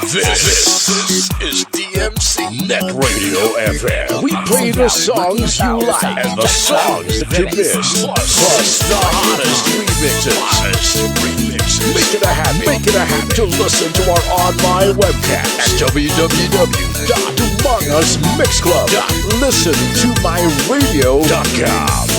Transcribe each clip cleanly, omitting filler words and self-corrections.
This is DMC Net Radio FM. We play the songs you like and the songs that you miss. Plus the hottest remixes. Make it a habit to listen to our online webcast at www.DumongusMixClub.listentomyradio.com.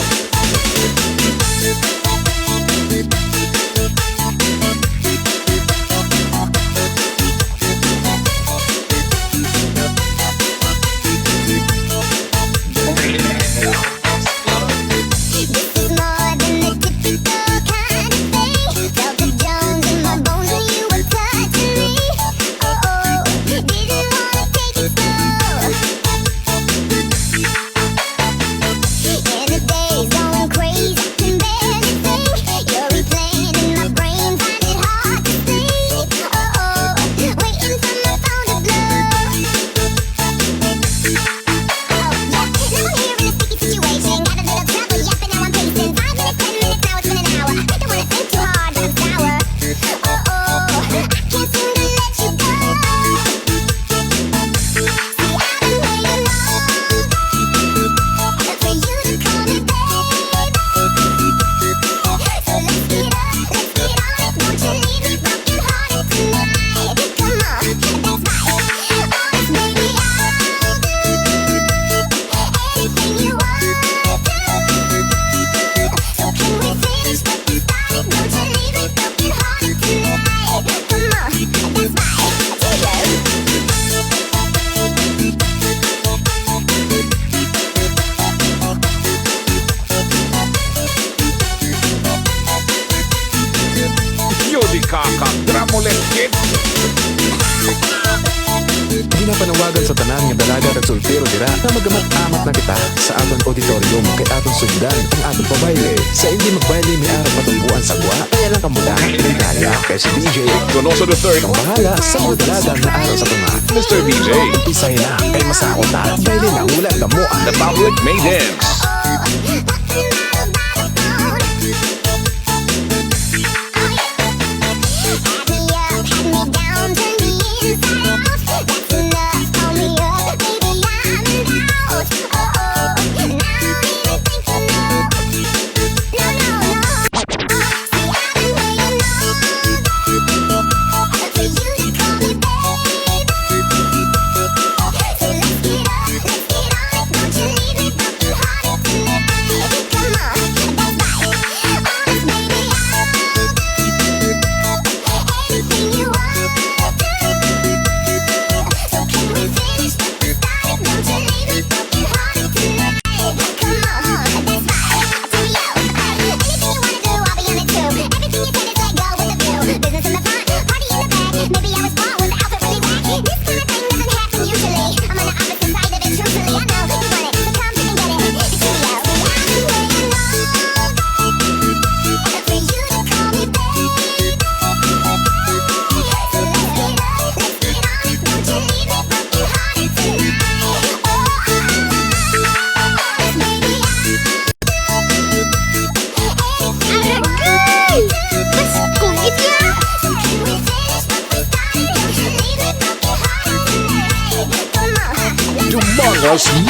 Pinapanawagan sa tanan nga dalaga at soltero dira na magamat-amat na kita sa atong auditorium kay atong sugdan ang atong pabayle. Sa hindi magbayle may araw patumbuan sa gwa, kaya lang kamuda Italia kay si DJ Donoso the third. ang bahala sa mga dalaga na araw sa tunga. Mr. VJ. Umpisay na kay masakot na bayle na ulat na mo ang The public may dance.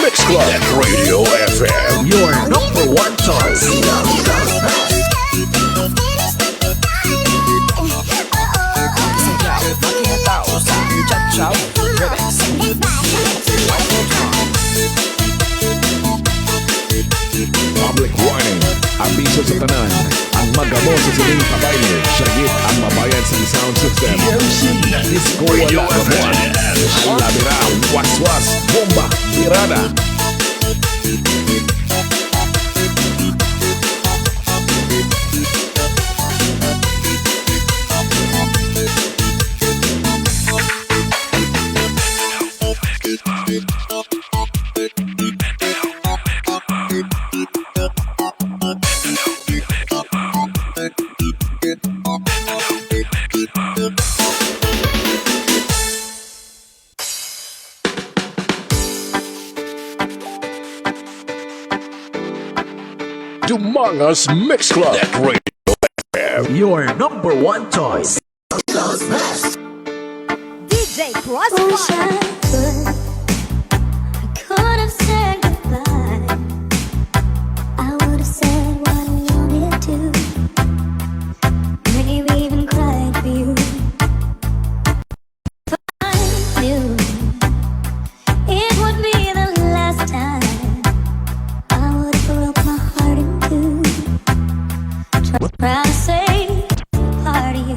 Mix Club at Radio FM, your number one choice. Public warning, abiso sa tanan. Ang magamo sa siling kabayle, syagit ang mabayan sa sound system. Disco wala kamuan. Ang labira, waswas, bomba, birada. Humongous Mix Club at Radio FM, your number one choice. DJ DJ Wish Crossfire. I could have said goodbye. I would have said what I wanted to. Maybe even cried for you. I knew it would be the last time I would have broke my heart in two. Try to say part of you.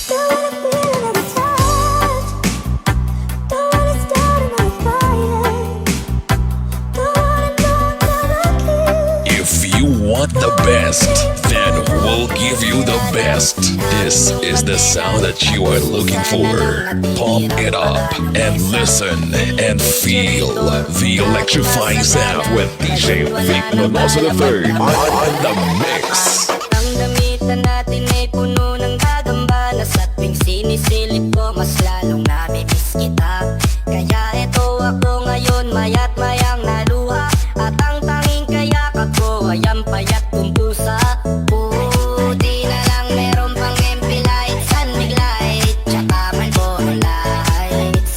Don't wanna feel another touch. Don't wanna start another fire. Don't wanna know another kiss. If you want the best, then we'll give you the best. This is the sound that you are looking for. Pump it up and listen and feel the electrifying sound with DJ Vic Donoso III on the mix. Ang damitan natin ay puno ng gagamba na sa tuwing sinisilip ko mas lalong namimiss kita. Kaya eto ako ngayon maya't mayang naluha. At ang tanging kayakap ko ay ang payat kong pusa. Buti na lang meron pang MP lights, sunbig light, tsaka Marlboro lights.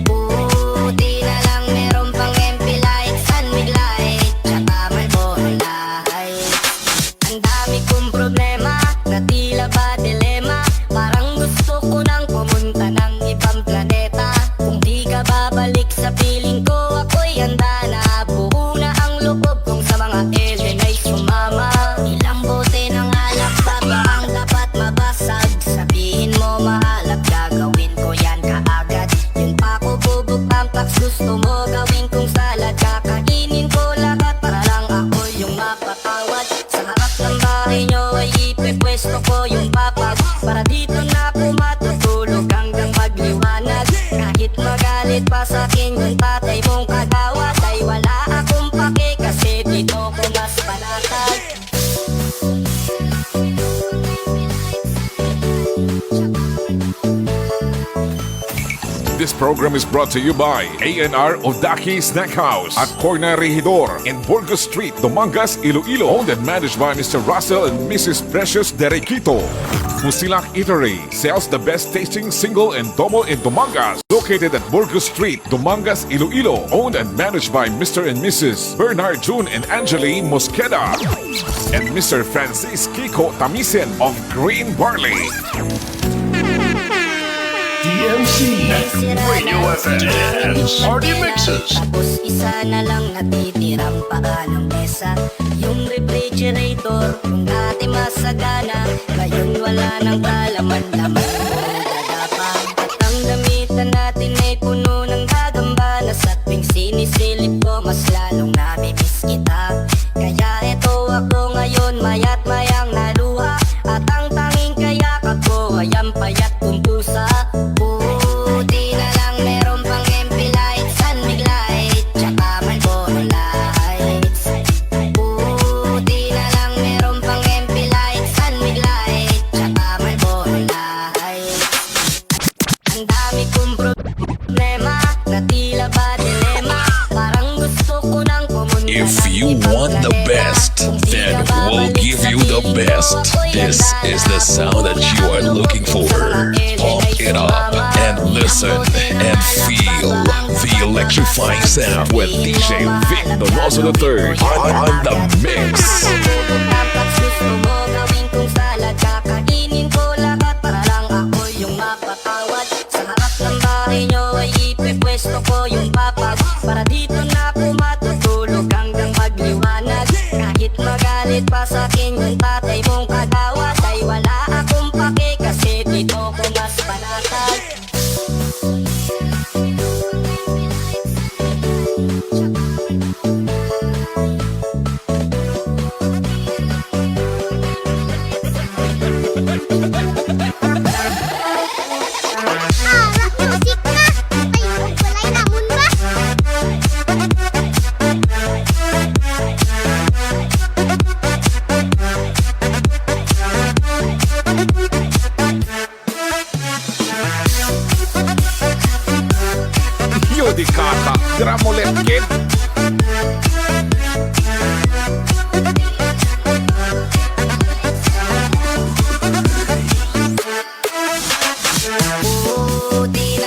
Buti na lang meron pang MP lights, sunbig light, tsaka Marlboro lights. Ang dami kong problema na tila ba dilema. Parang gusto ko nang pumunta ng ibang planeta. Kung di ka babalik sa piling ko, ako'y handa na. Buo na ang loob kong sa mga alien ay sumama. Ilang bote ng alak pa ba ang dapat mabasag? Sabihin mo mahal at gagawin ko yan kaagad. Yun pa ko bubukang tax, gusto mo gawin kong salad. Kakainin ko lahat para lang ako yung mapatawad. Sa harap ng bahay nyo ay ipepwesto ko yung papag. Para dito na ako matutulog hanggang magliwanag. Kahit magalit pa sa'kin yung tatay mong kagawad, ay wala akong pake kasi dito ko mas panatag. This program is brought to you by A&R Odaki Snack House at Corner Regidor in Burgos Street, Dumangas, Iloilo. Owned and managed by Mr. Russell and Mrs. Precious Derequito. Musilak Eatery sells the best tasting single and domo in Dumangas. Located at Burgos Street, Dumangas, Iloilo. Owned and managed by Mr. and Mrs. Bernard June and Angeli Mosqueda. And Mr. Francis Kiko Tamisen of Green Barley. DMC Radio FM REMIXes. Tapos isa na lang natitirang paanong mesa. Yung refrigerator, kung dati masagana, ngayon wala nang kalaman-laman mo dadapang. At ang damitan natin ay puno ng gagamba na sa tuwing sinisilip ko mas lalong namimiss kita. Kaya eto ako ngayon maya't mayang naluha. At ang tanging kayakap ko ay ang payat kong pusa. Buti na lang meron pang MP lights, sunbig light, tsaka Marlboro lights. Buti na lang meron pang MP lights, sunbig light, tsaka Marlboro lights. Ang dami kong problema na tila ba dilema. Parang gusto ko nang pumunta If ng you ibang want the planeta. best, Kung di then ka we'll babalik give sa you the piling ko, best. ako'y This handa is na. the sound that you are looking for. Pump it up and listen and feel the electrifying sound with DJ Vic Donoso III on the mix. Gusto mo gawin kong salad, kakainin ko lahat para lang ako yung mapatawad. Sa harap ng bahay nyo ay ipepwesto ko yung papag. Para dito na ako matutulog hanggang magliwanag. Kahit magalit pa sa'kin yung tatay mong kagawad, ay wala akong pake kasi dito ko mas panatag. Musik na! Ay, walay namun ba? Yodikata, Dramolet Kid. Buti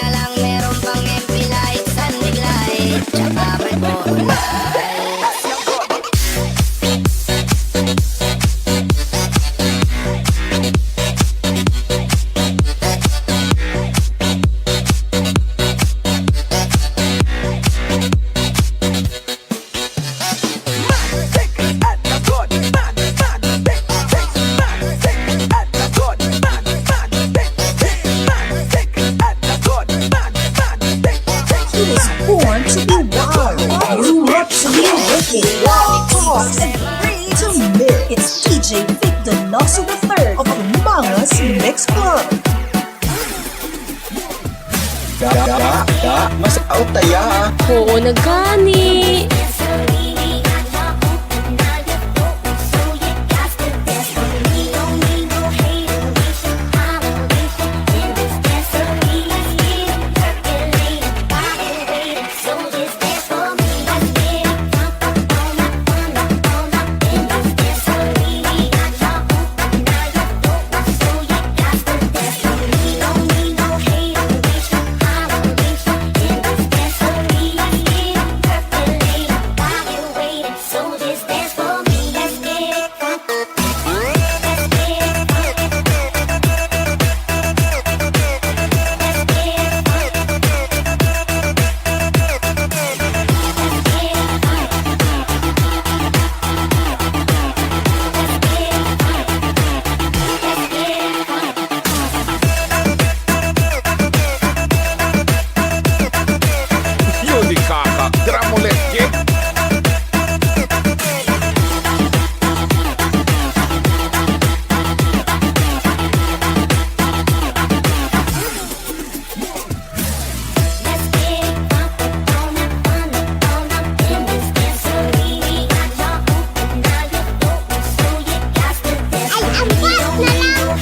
Mas out taya. Oo, nagani. Yun di kaka, drum ulit, kid. Ay, ang boss na lang.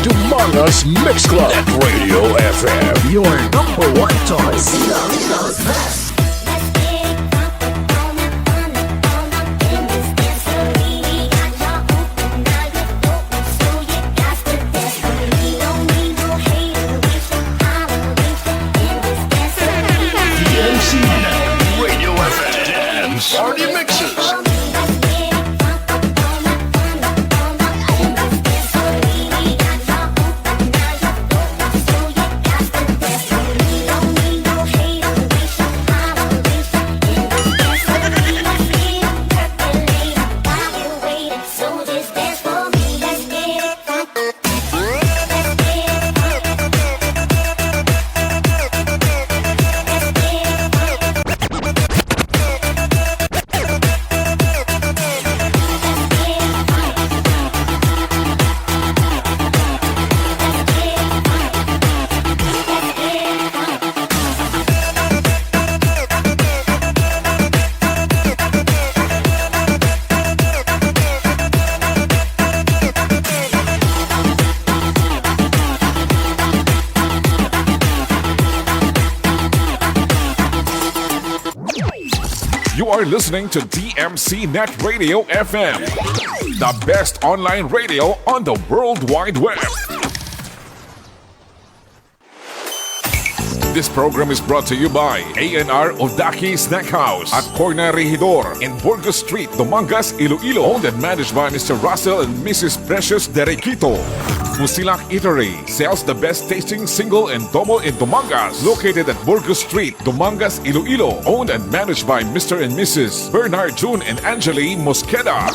Donoso Mix Club at Radio FM. Your number one choice. DMC Radio FM Party Mixes. You are listening to DMC Net Radio FM, the best online radio on the World Wide Web. This program is brought to you by A&R Odaki Snack House at Corner Regidor in Burgos Street, Dumangas, Iloilo. Owned and managed by Mr. Russell and Mrs. Precious Derequito. Fusilak Eatery sells the best tasting single and double in Dumangas. Located at Burgos Street, Dumangas, Iloilo. Owned and managed by Mr. and Mrs. Bernard June and Angeli Mosqueda.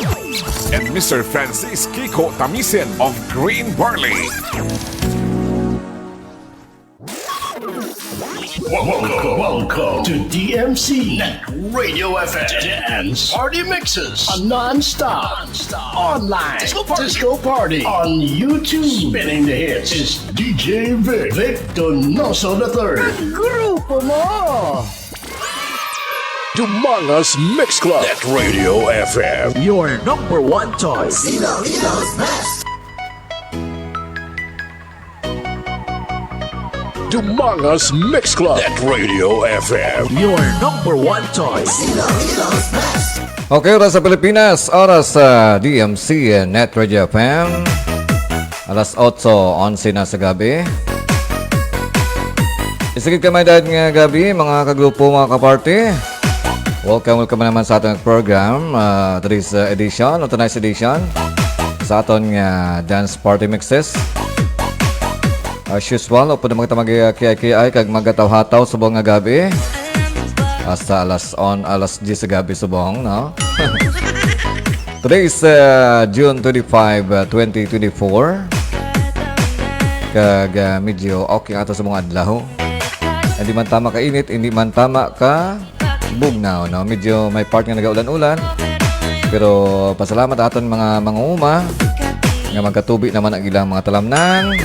And Mr. Francis Kiko Tamisen of Green Barley. Welcome to DMC Radio FM Dance Party Mixes, a non-stop online disco party on YouTube. Spinning the hits is DJ Vic Donoso III. Grupo mo! Dumangas Mix Club at Radio FM. Your number one choice. Dumangas Mix Club at Radio FM. Your number one choice. Okay, oras sa Pilipinas, oras sa DMC Net Radio FM. Alas 8:11 na sa gabi. Isagid kamay dahil nga gabi, mga kagrupo, mga kaparty. Welcome naman sa ating program, today's edition, o tonight's edition, sa ating dance party mixes. As usual, upo na mga mag-kiay-kiay kag magataw-hataw sa buong nga gabi. Hasta alas 10 sa gabi subong, no? Today is June 25, 2024. Kag medyo okay ato sa mga adlaw. Hindi man tama ka init, hindi man tama ka bugnaw, no? Medyo may part nga nagaulan-ulan. Pero pasalamat aton mga uma nga magkatubi naman ang ilang mga talamnang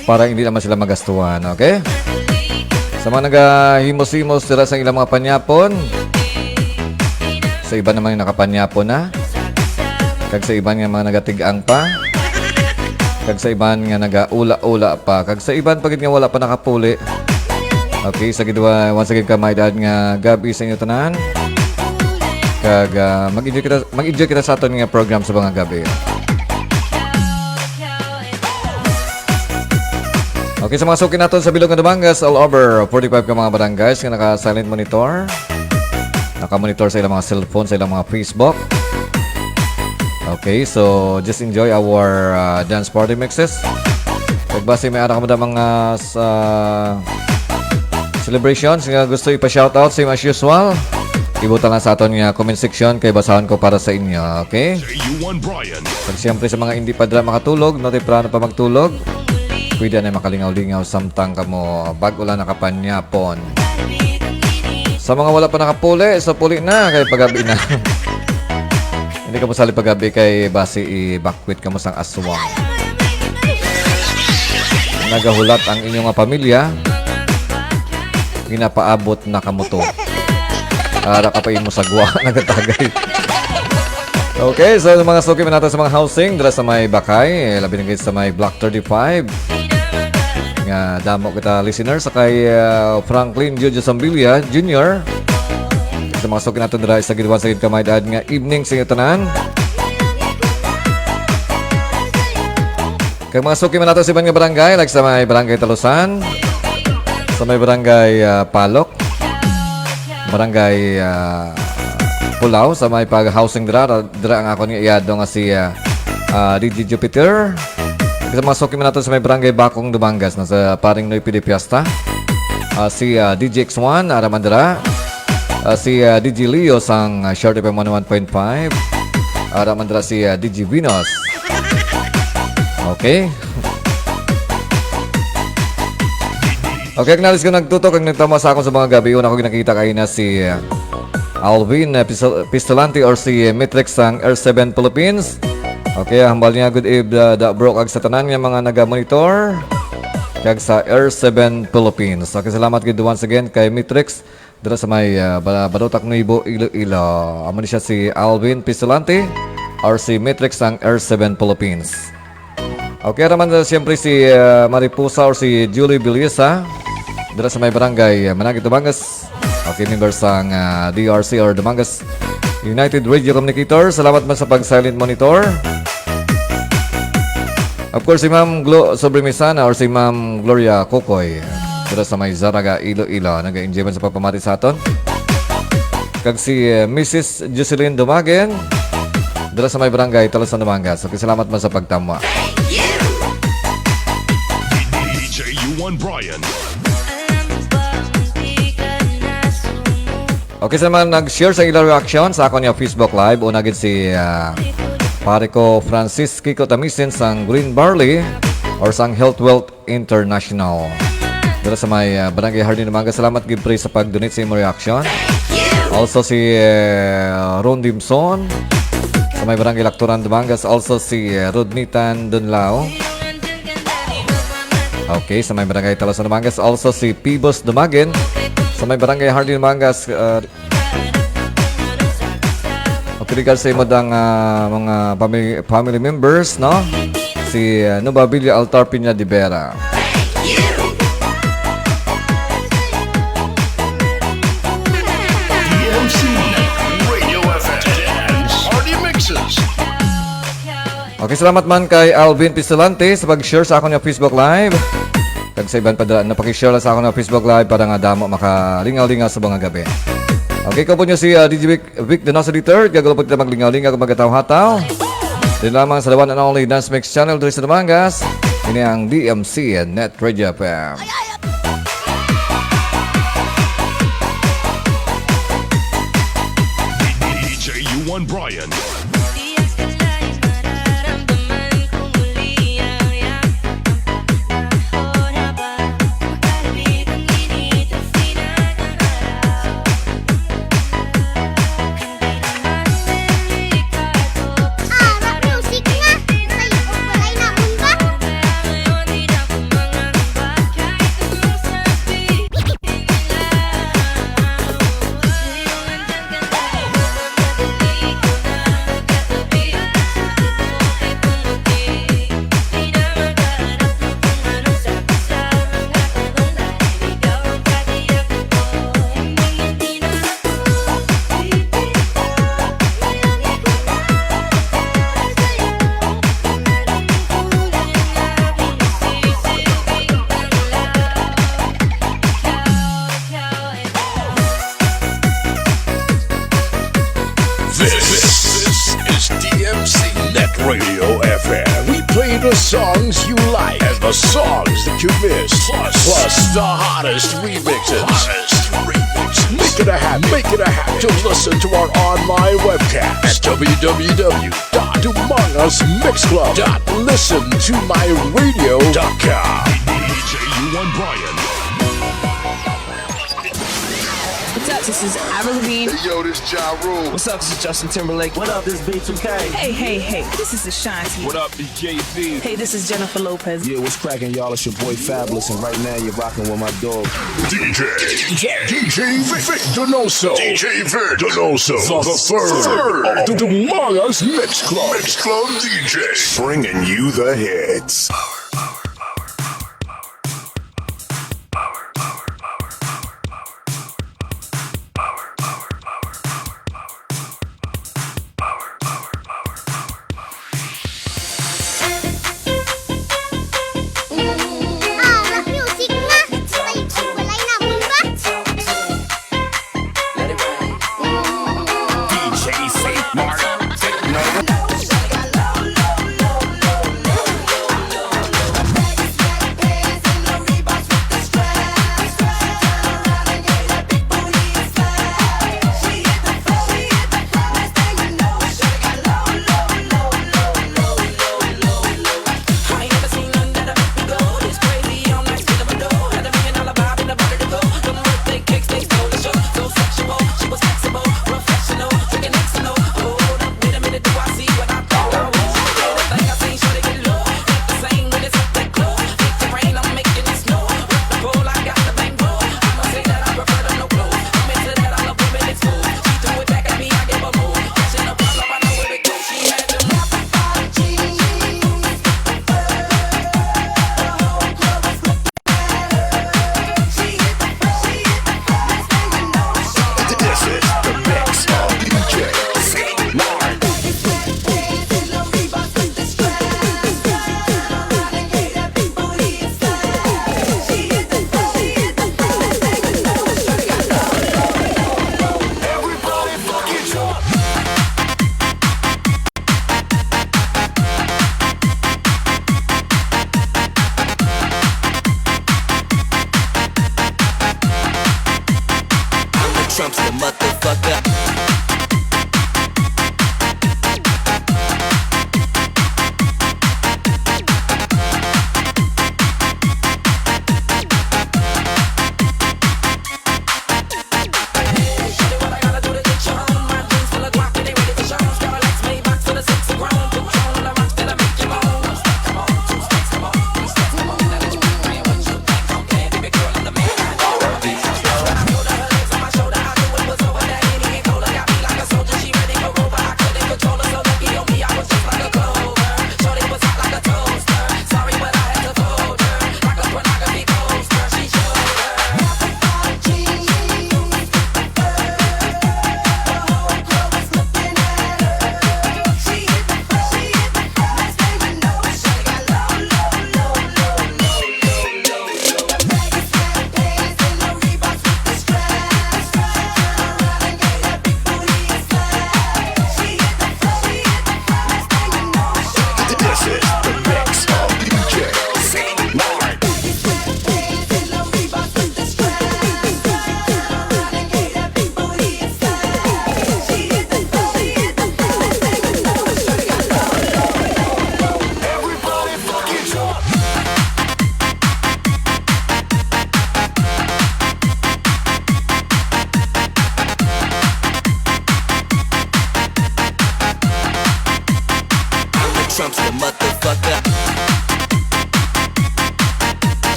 para hindi naman sila magastuhan, okay? Sa mga nagahimos-himos sila sa ilang mga panyapon, sa iba naman yung nakapanyapon na, kag sa iba nga mga nagatigang pa, kag sa iba nga nagaula-ula pa, kag sa iba pagit nga wala pa nakapuli. Okay, sa gidwa, once again ka may dad nga gabi sa inyo tanan, kag mag-enjoy kita sa aton nga program sa mga gabi. Okay, sa mga suki natin sa Bilog ng Dumangas, all over 45 ka mga barangays nga naka-silent monitor. Naka-monitor sa ilang mga cellphone, sa ilang mga Facebook. Okay, so just enjoy our dance party mixes. Pagbase may anak mo na mga celebrations nga gusto ipa-shoutout, same as usual. Ibutan lang sa aton nga comment section kay basahan ko para sa inyo, okay? Pag siyempre sa mga hindi pa dra makatulog, no temprano pa magtulog, pwede na makalingaw-lingaw samtang ka mo bago lang nakapanyapon. Sa mga wala pa nakapuli, so puli na kay paggabi na. Hindi ka mo sali paggabi kay basi i-bakwit ka mo sang aswang. Nagahulat ang inyong pamilya, ginapaabot na kamuto. Para kapain mo sagwa, nagatagay. Okay, so mga suki natin sa mga housing, dala sa may Bakay, labi ng sa may Block 35. Nga damo kita listeners sa kay Franklin Jojo Sambilia Jr. Sa mga suki natin dala sa gidwan sa kamay dad nga evening sa inyo tanan. Kay mga suki natin sa ibang nga barangay, like sa may Barangay Talusan, sa may Barangay Palok, Barangay Pulaw, sa may pag-housing dra ang ako ni iyado nga si DJ Jupiter. Sa mga suki natin sa may Barangay Bakong Dumangas na sa paring Noy Pidi Fiesta, si DJ X1 Aramandra, si DJ Leo sang Short FM 101.5, Aramandra si DJ Venus. Okay. Okay, acknowledge ko nagtutok ang nagtama sa akong sa mga gabi. Una ko ginakita kayo na si Alvin Pistolante or si Mitrix sang R7 Philippines. Okay, hambal niya good eve da broke ag sa tanan nga mga naga-monitor kag sa R7 Philippines. Okay, salamat gid once again kay Mitrix dira sa may Barotac Nuevo Iloilo. Amo ni siya si Alvin Pistolante or si Mitrix sang R7 Philippines. Okay, raman siyempre si Mariposa or si Julie Biliesa dira sa may Barangay Managit Dumangas. Okay, member sang DRC or Dumangas United Radio Communicator. Salamat man sa pag-silent monitor. Of course, si Ma'am Sobremisana or si Ma'am Gloria Kokoy dira sa may Zaraga, Iloilo. Nag-enjoy man sa pagpamati sa aton. Kag si Mrs. Jocelyn Dumagen dira sa may Barangay Talusan Dumangas. Okay, salamat man sa pagtama. DJ U1 Brian. Okay, sa naman nag-share sa ilang reaction sa ako niya Facebook Live. Una gid si pare ko Francis Kiko Tamisin sang Green Barley or sang Health Wealth International. Dito sa may Barangay Hardin Dumangas. Salamat gid pre sa pag-donate sa imong reaction. Also si Ron Dimson sa may Barangay Lactoran Dumangas. Also si Rodnitan Dunlao. Okay, sa may Barangay Talusan Dumangas. Also si Pibos Dumagen sa may Barangay Hardin Dumangas. Okay, regards sa imodang mga family members, no? Si Nubabilia Altar Piña de Vera. Okay, salamat man kay Alvin Pistolante sa pag-share sa akong Facebook Live. Kag sa iban pa na pag-share sa akong Facebook Live para nga damo makalingaw-lingaw sa mga gabi. Okay, ko po nyo si DJ Vic Donoso III. Gagawin po kita maglingaw-lingaw kung magkataw-hataw. Din lamang sa the one and only Dance Mix Channel dito sa Damangas. Ini ang DMC and Net Radio FM. DJ U1 Brian. This is DMC Net Radio FM. We play the songs you like and the songs that you miss. Plus the hottest remixes. Make it a habit to listen to our online webcast at www.amongususmixclub.listentomyradio.com. DJ U1 Brian. What's up? This is Avril Lavigne. Hey, yo, this Ja Rule. What's up? This is Justin Timberlake. What up? This is B2K. Hey. This is Ashanti. What up? This Jay-Z. Hey, this is Jennifer Lopez. Yeah, what's cracking, y'all? It's your boy Fabulous, and right now you're rocking with my dog. DJ Vic Donoso. DJ Vic Donoso. The third of the Damangas Mix Club. Mix Club DJ. Bringing you the hits.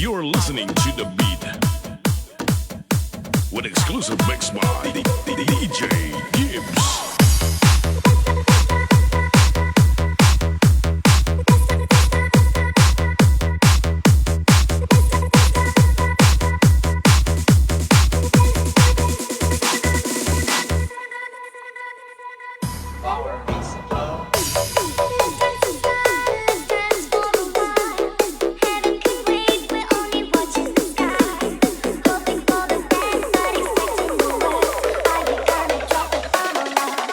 You're listening to the beat with exclusive mix by DJ Gibbs. Hoping for the best, but expecting the worst. Are you gonna drop the bomb or not?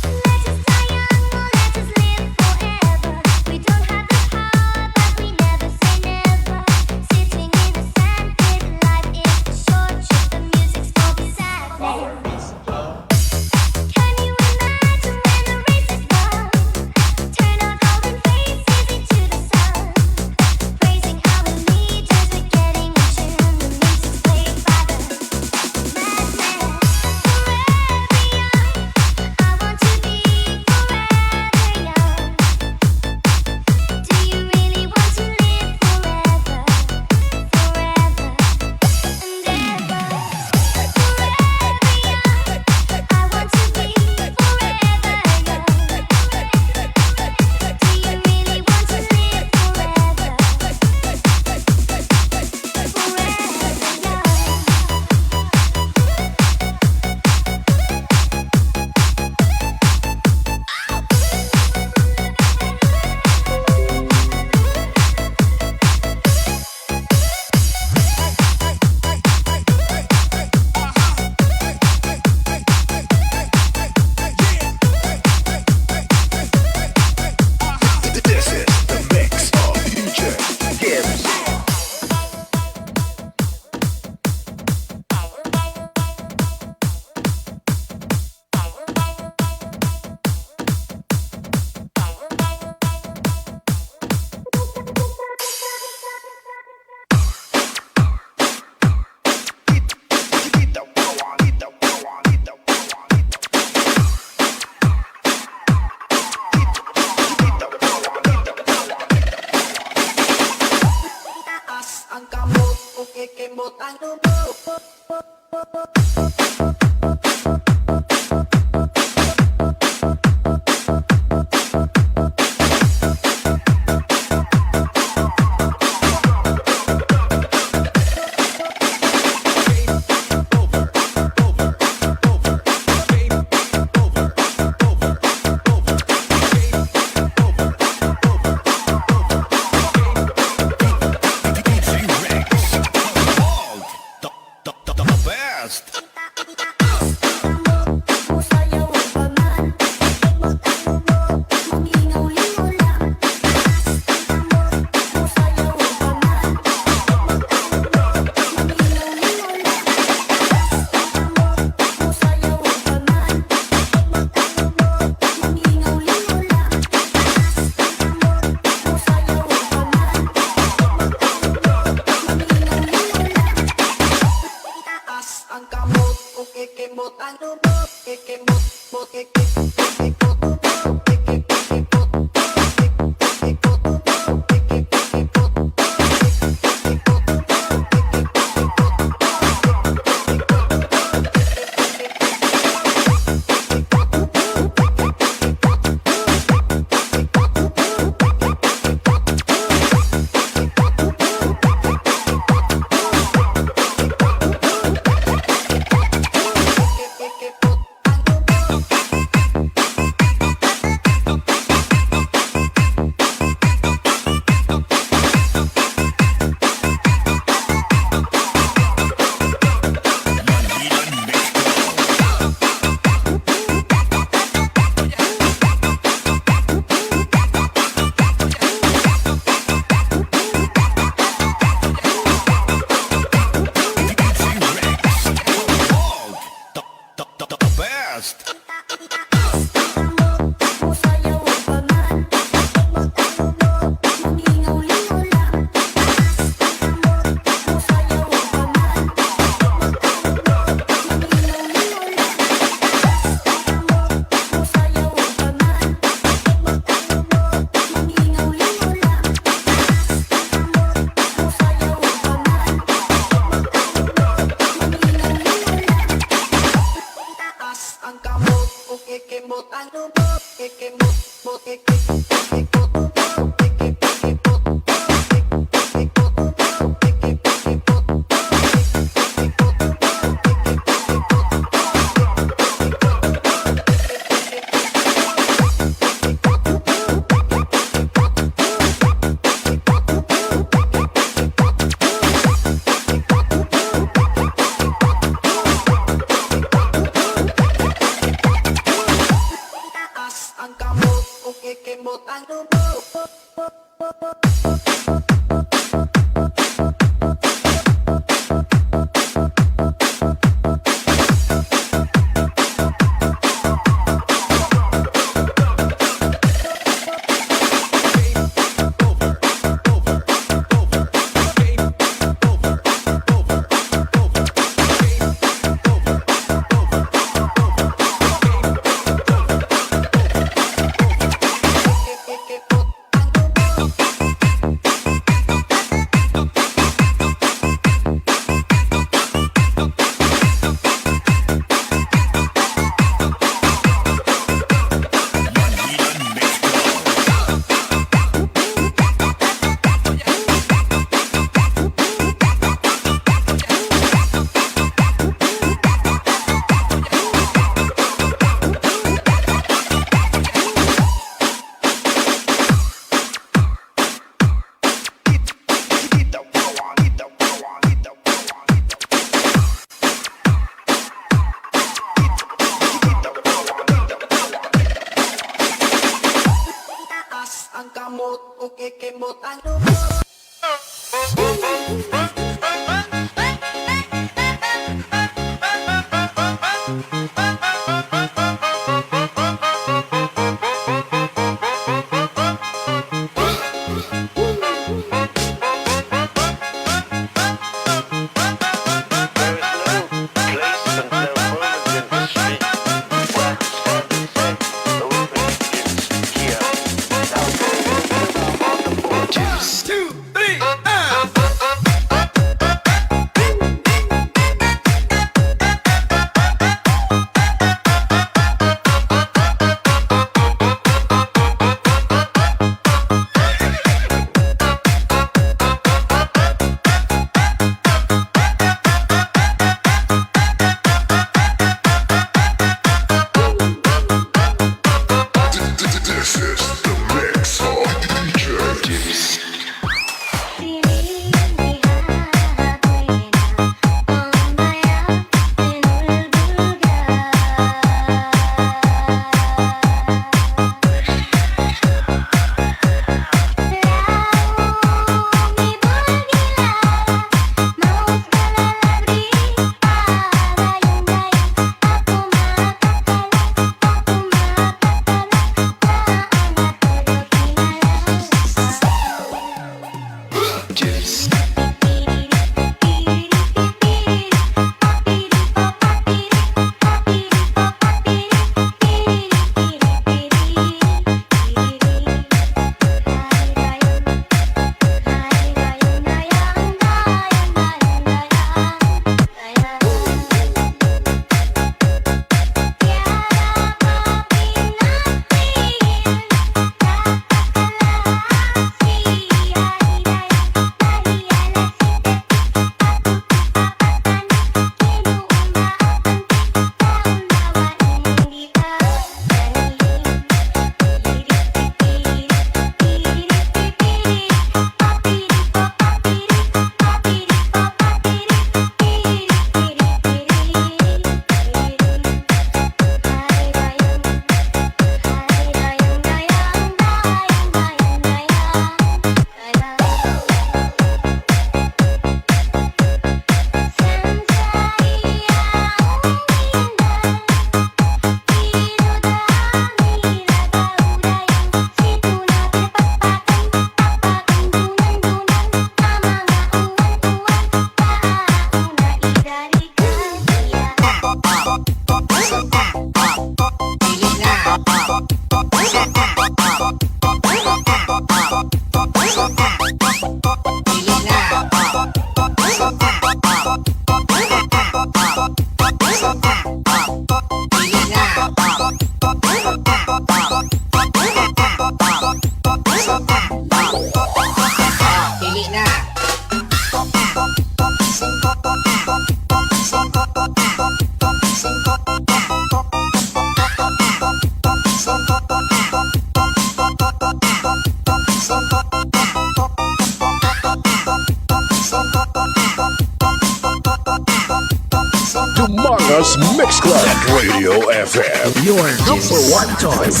Donoso Mix Club at Radio FM. Your number one choice.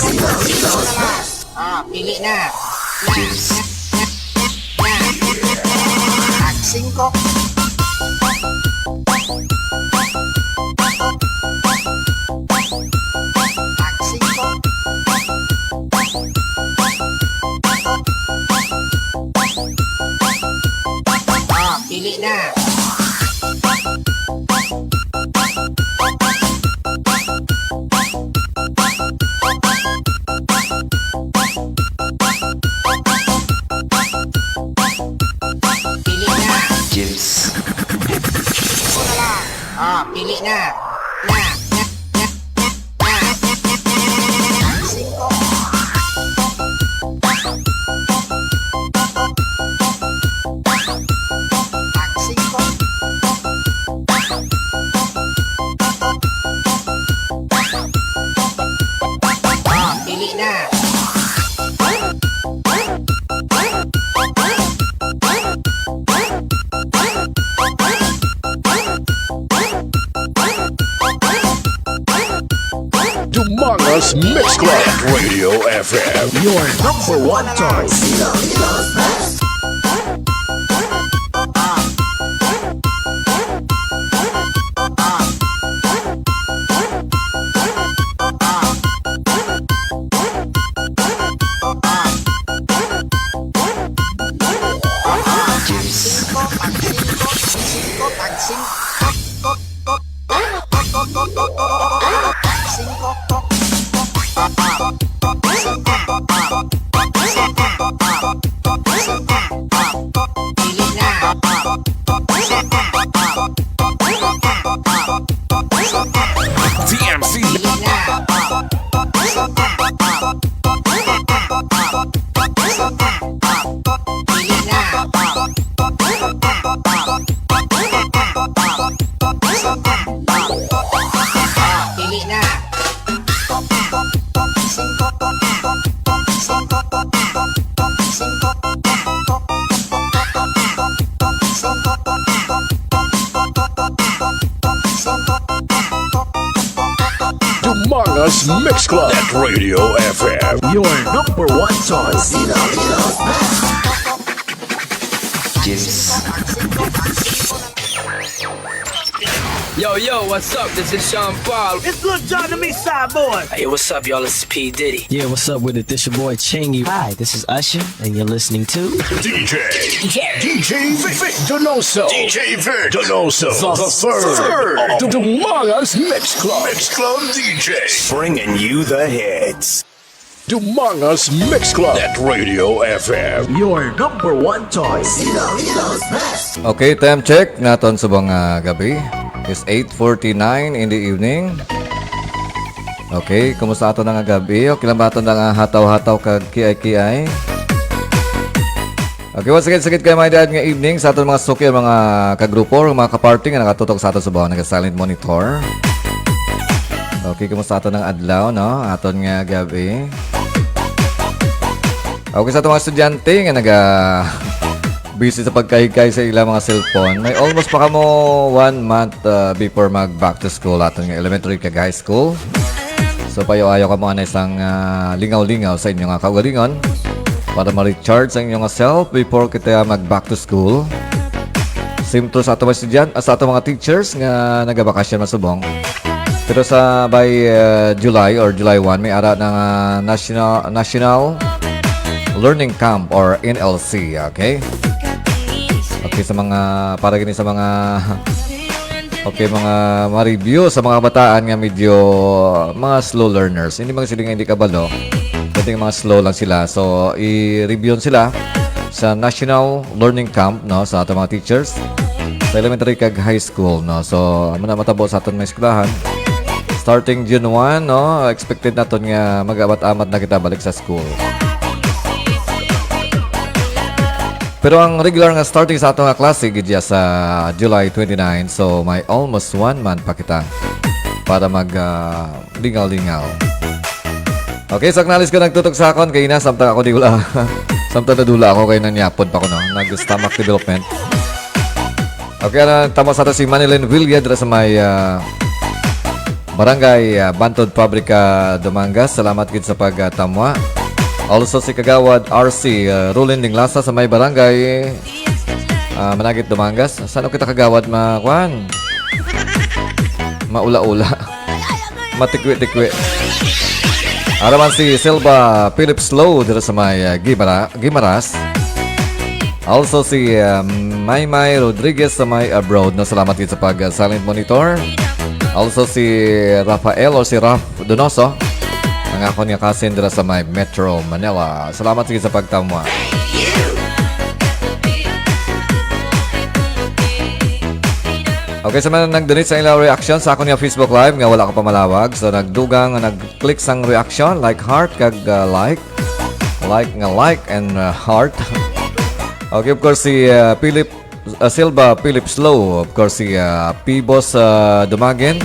Pili na. Singko. Pili na. Jims. Pili na. Singko. Pili na. Donoso Mix Club at Radio FM. Your number one choice. DMC. Donoso Mix Club at Radio FM. Your number one choice. Jims. Yo, what's up? This is Sean Paul. It's Lil Jon to me, side boy. Hey, what's up, y'all? It's P. Diddy. Yeah, what's up with it? This your boy Chingy. Hi, this is Usher, and you're listening to DJ Vic Donoso. DJ Vic Donoso. The third of Donoso Mix Club. Mix Club DJs. Bringing you the hits. Donoso Mix Club at Radio FM. Your number one choice. Okay, time check naton sa mga gabi. It's 8:49 in the evening. Okay, kumusta ato na nga gabi? Okay lang ba ato na nga hataw-hataw kag kiay-kiay? Okay, once again, sakit kayo mga dad nga evening sa aton mga suki, mga kagrupo, mga kaparty nga nakatutok sa ato sa bawang nag-silent monitor. Okay, kumusta ato ng adlaw, no? Aton nga gabi. Okay, sa ato mga estudyante nga busy sa pagkahigay sa ilang mga cellphone. May almost pa kamo 1 month before mag back to school aton nga elementary kag high school. So payo-ayo ka mo na isang lingaw-lingaw sa inyong kaugalingon para ma-recharge ang inyong self before kita mag back to school. Same to sa ato mga estudyante, sa ato mga teachers nga nagabakasyon masubong. Pero sa by July or July 1 may ara ng National Learning Camp or NLC, okay? Okay, sa mga para gini sa mga Okay, mga ma-review sa mga bataan nga medyo mga slow learners. Hindi mga sila nga hindi kabalo. Pwede mga slow lang sila. So, i-review sila sa National Learning Camp, no, sa ating mga teachers sa elementary kag high school, no. So, muna matabo sa ating mga eskwelahan. Starting June 1, no, expected naton nga mag-amat-amat na kita balik sa school. Pero ang regular nga starting sa atong nga klase gidya sa July 29. So may almost 1 month pa kita para mag lingaw-lingaw. Okay, so acknowledge ko nagtutok sa akon kay ina samtang ako di wala. Samtang nadula ako kay nanyapod pa ko no, nag-stomach development. Okay, tama sa ato si Manilyn Villa dira sa may Barangay Bantod Pabrika, Dumangas. Salamat gid sa pagtamwa. Also si Kagawad RC Rulin Dinglasa sa may barangay Managit, Dumangas. Saan kita Kagawad makuan? Maula-ula. Matikwi-tikwi. Araman si Silva Phillips Low dito sa may Gimaras. Also si Maymay Rodriguez sa may abroad. No, salamat din sa pag-silent monitor. Also si Rafael o si Raf Donoso. Ang ako niya kasin dira sa may Metro Manila. Salamat sige sa pagtamwa. Okay, sa mga nag-donate sa ilang reaction sa ako niya Facebook Live nga wala ka pa malawag. So nagdugang nag-click sang reaction like heart kag like and heart. Okay, of course si Silva Philip Slow, of course si P-Boss Dumagen.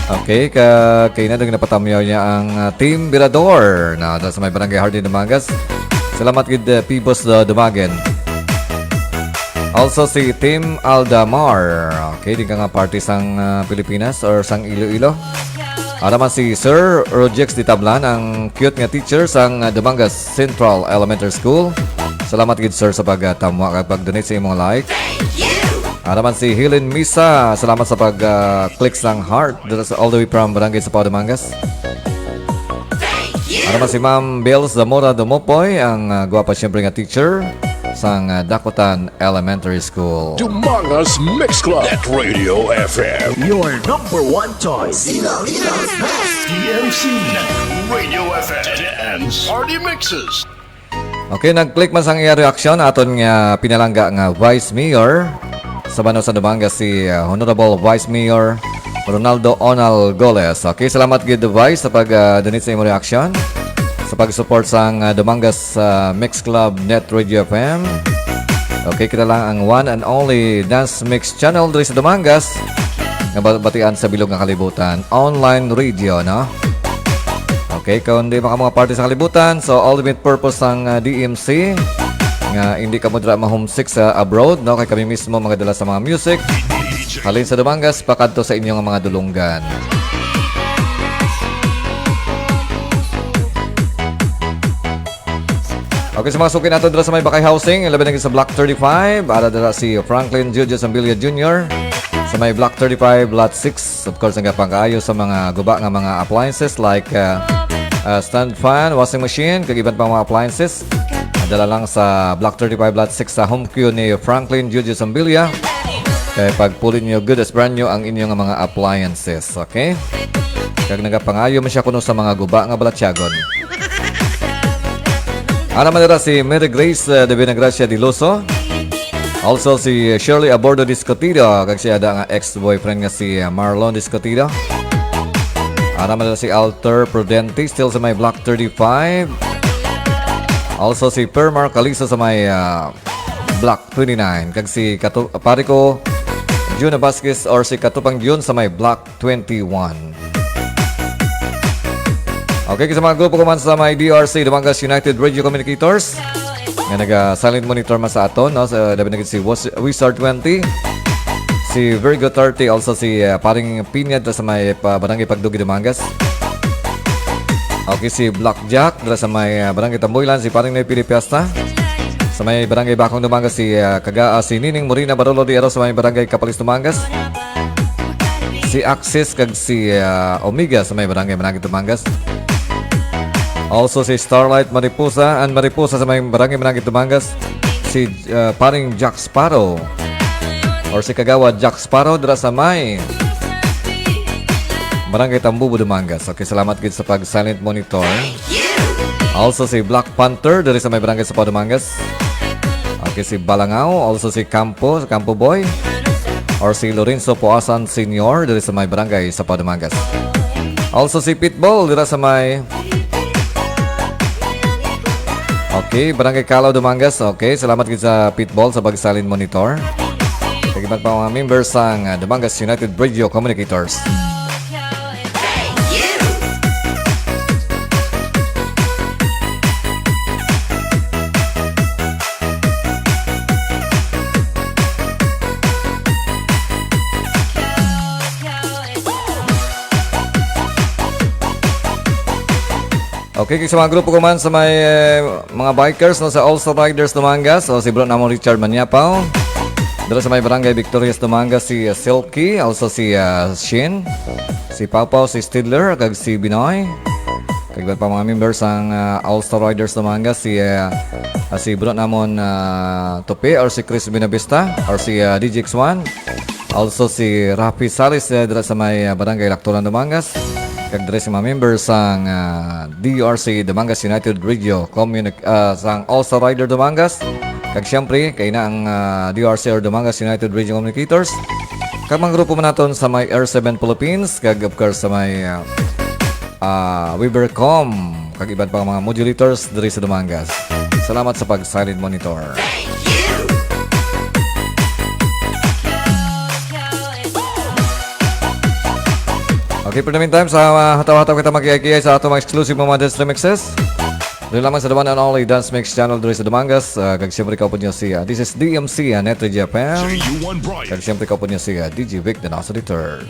Okay, kay na napatamyaw niya ang Team Birador na sa may barangay Hardin Dumangas. Salamat gid P-Boss Dumagen. Also si Team Aldamar. Okay, di ka nga party sang Pilipinas or sang Iloilo. Araman si Sir Rojex Di Tablan, ang cute nga teacher sang Dumangas Central Elementary School. Salamat gid sir sa pagtamwa kag pag-donate sa imong like. Araman si Helen Misa, salamat sa pag-click ng heart all the way from Barangay Sapao, Dumangas. Araman si Ma'am Bells Zamora Dumopoy, ang guwapa siyempre nga teacher sa Dakotan Elementary School. Dumangas Mix Club at Radio FM. Your number one choice. DMC Radio FM and Party Mixes. Okay, nag-click man sang iya reaction aton nga pinalangga nga Vice Mayor sa Banosa, Dumangas, si Honorable Vice Mayor Ronaldo Onal Goles. Okay, salamat gid Vice sa pag-donate sa imong reaction, sa pag-support sang Dumangas Mix Club Net Radio FM. Okay, kita lang ang one and only dance mix channel diri sa Dumangas nga batian sa bilog nga kalibutan, online radio, no? Okay, kung di mga party sa kalibutan, so ultimate purpose ng DMC nga hindi ka mo dira ma-homesick sa abroad, no? Kay kami mismo mga dala sa mga music halin sa Dumangas pakadto sa inyong mga dulunggan. Okay, sa mga suki nato dira sa may Bakay Housing, ilabi na sa Block 35, ara dira si Franklin Julius Ambilia Jr. sa may Block 35 Lot 6. Of course, ang pangkaayo sa mga guba nga mga appliances like stand fan, washing machine, kag iban pang mga appliances. Dala lang sa Block 35 Lot 6 sa home queue ni Franklin Julius Ambilia. Kaya pagpulin nyo good as brand new ang inyong mga appliances. Okay? Kag nagapangayo man siya kuno sa mga guba nga balatyagon. Ana manira si Mary Grace de Vinagracia de Loso. Also si Shirley Abordo Discotido. Kag siya da nga ex-boyfriend nga si Marlon Discotido. Ana manira si Alter Prudente still sa may Block 35. Also si Permar Calisa sa may Block 29. Kag si pare ko Juna Vasquez or si Katupang Jun sa may Block 21. Okay, sa mga grupo ko man sa may DRC, Dumangas United Radio Communicators nga naga-silent monitor man sa aton, no? Sa labi na si Wizard 20, si Virgo 30, also si paring Pinyad sa may Barangay Pagdugi, Dumangas. Okay, si Blackjack dala sa may Barangay Tamboylan, si paring Naipili Piasta. Sa may Barangay Bakong, Dumangas, si Nining Morina Barolo de Aro sa may Barangay Capalis, Dumangas. Si Axis kag si Omega sa may Barangay Managit, Dumangas. Also si Starlight Mariposa and Mariposa sa may Barangay Managit, Dumangas. Si paring Jack Sparrow or si Kagawad Jack Sparrow dira sa may Barangay Tambubo, Dumangas. Okay, salamat gid sa pag-silent monitor. Also si Black Panther diri sa may Barangay sa Dumangas. Okay, si Balangao, also si Campo Boy, or si Lorenzo Poasan Senior diri sa may Barangay sa Dumangas. Also si Pitbull dira sa may Okay, Barangay Calao, Dumangas. Okay, salamat gid sa Pitbull sa pag-silent monitor. Kagiban pa mga members sang Dumangas United Radio Communicators. Okay, sa mga grupo ko man sa may mga bikers no, sa All-Star Riders Dumangas, o si bro namong Richard Manyapaw. Dala sa may Barangay Victorias Dumangas si Silky, also si Shin, si Papaw, si Stidler, kag si Binoy. Kag pa mga members ang All-Star Riders Dumangas si bro namon Tope, or si Chris Binabista, or si DJ X1. Also si Rafi Salis dala sa may Barangay Lactoran Dumangas. Kag dere sa mga members sang DRC Dumangas United Radio sang All-Star Rider Dumangas. Kag siyempre kay na ang DRC or Dumangas United Radio Communicators. Kag mga grupo man naton sa may R7 Philippines, kag of course sa may Webercom, kag iban pa mga modulators diri sa Dumangas. Salamat sa pag-silent monitor. Okay, for the meantime, sa hataw-hataw kita magkiyay-kiyay sa ato mga exclusive mga dance remixes. Doon lamang sa Duman and Only Dance Mix Channel doon sa Dumangas. Kag siyempre ka po niyo si this is DMC, Netri Japan. Kag siyempre ka po niyo si DJ Vic, Donoso III.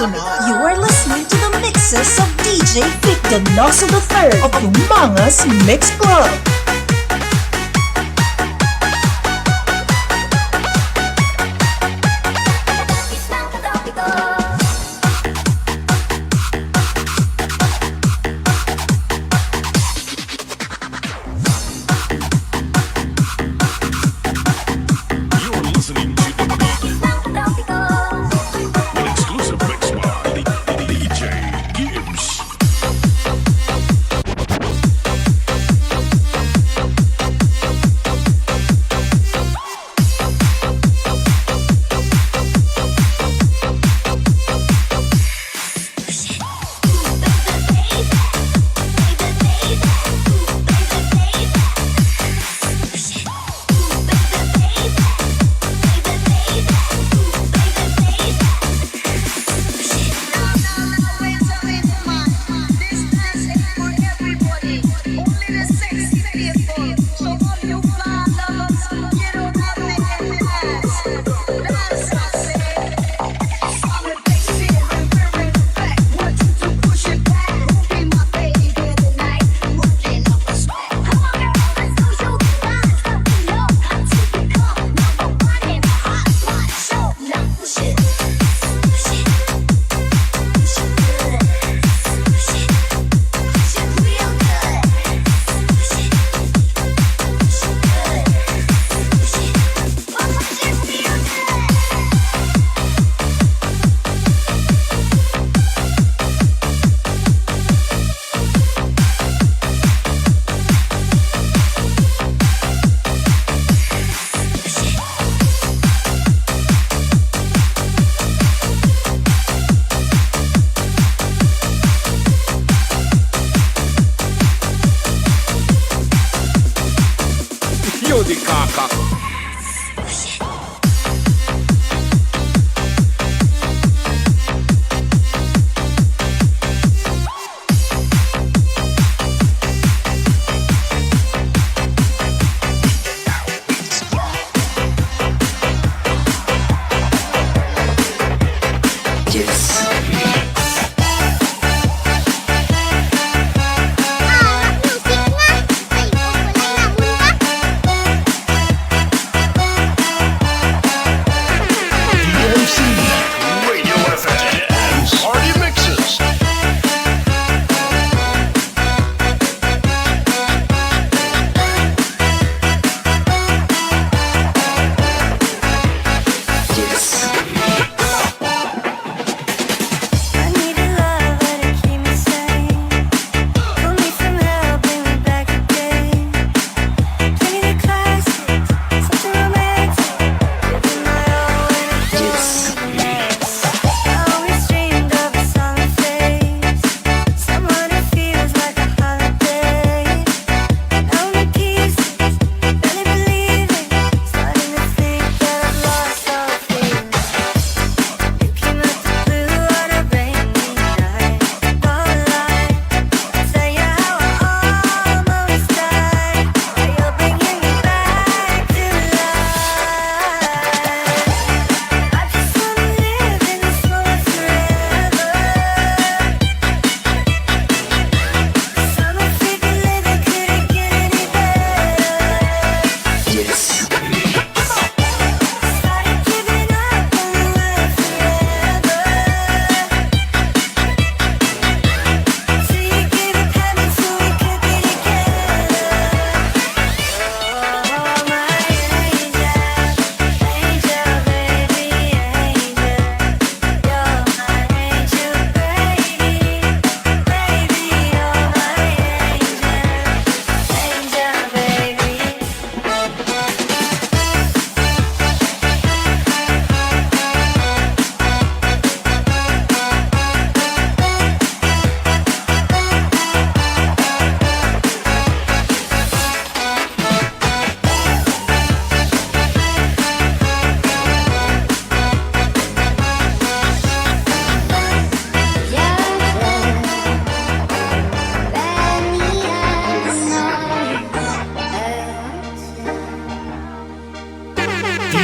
You are listening to the mixes of DJ Vic Donoso III of Dumangas Mix Club.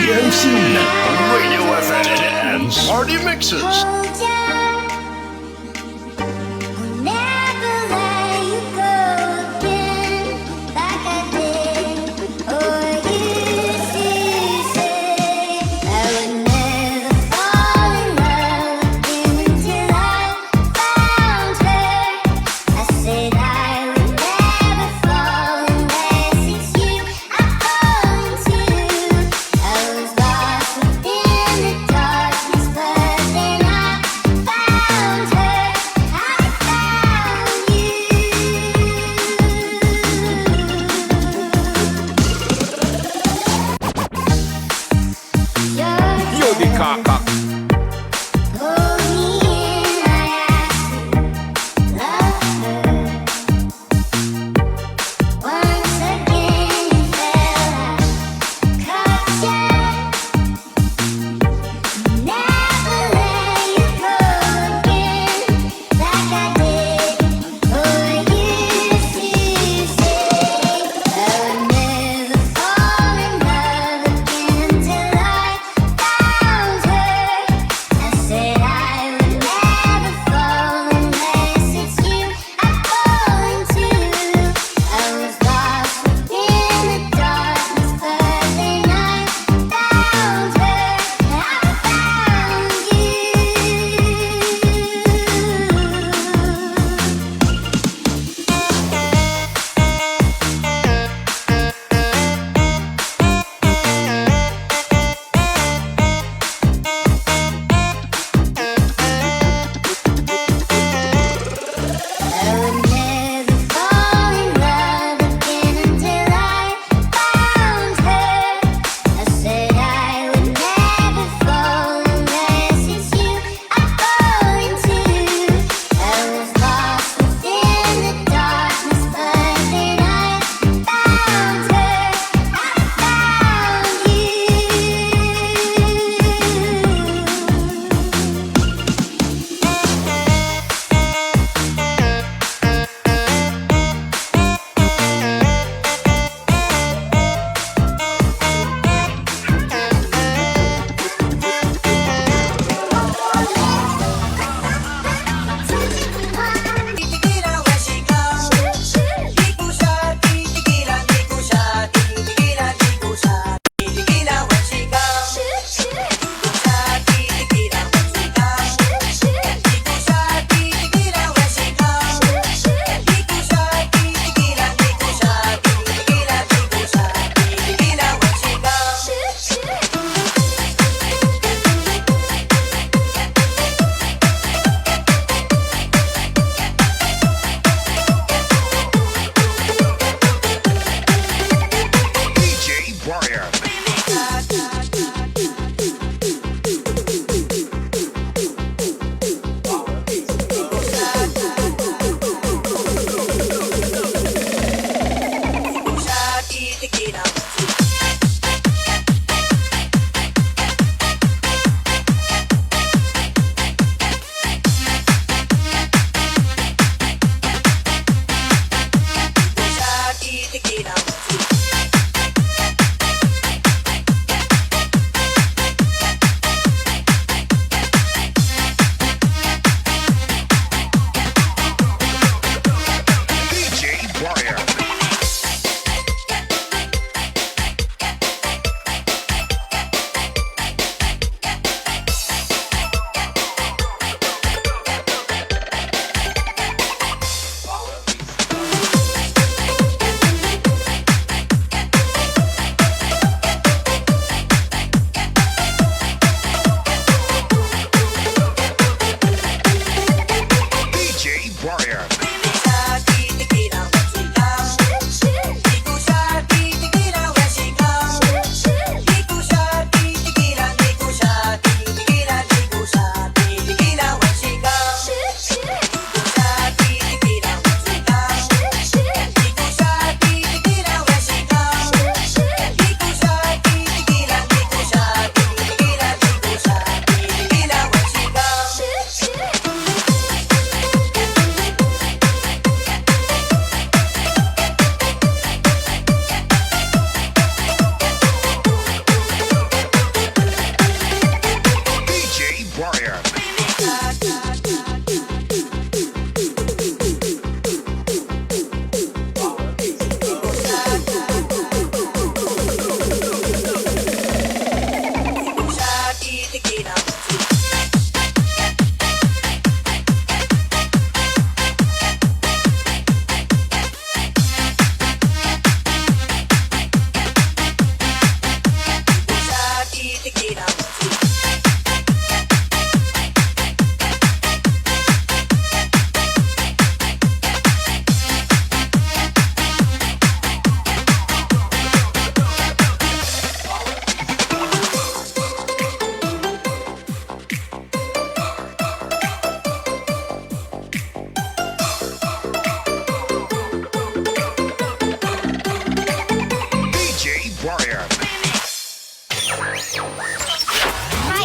DMC Radio FM and Party Mixes.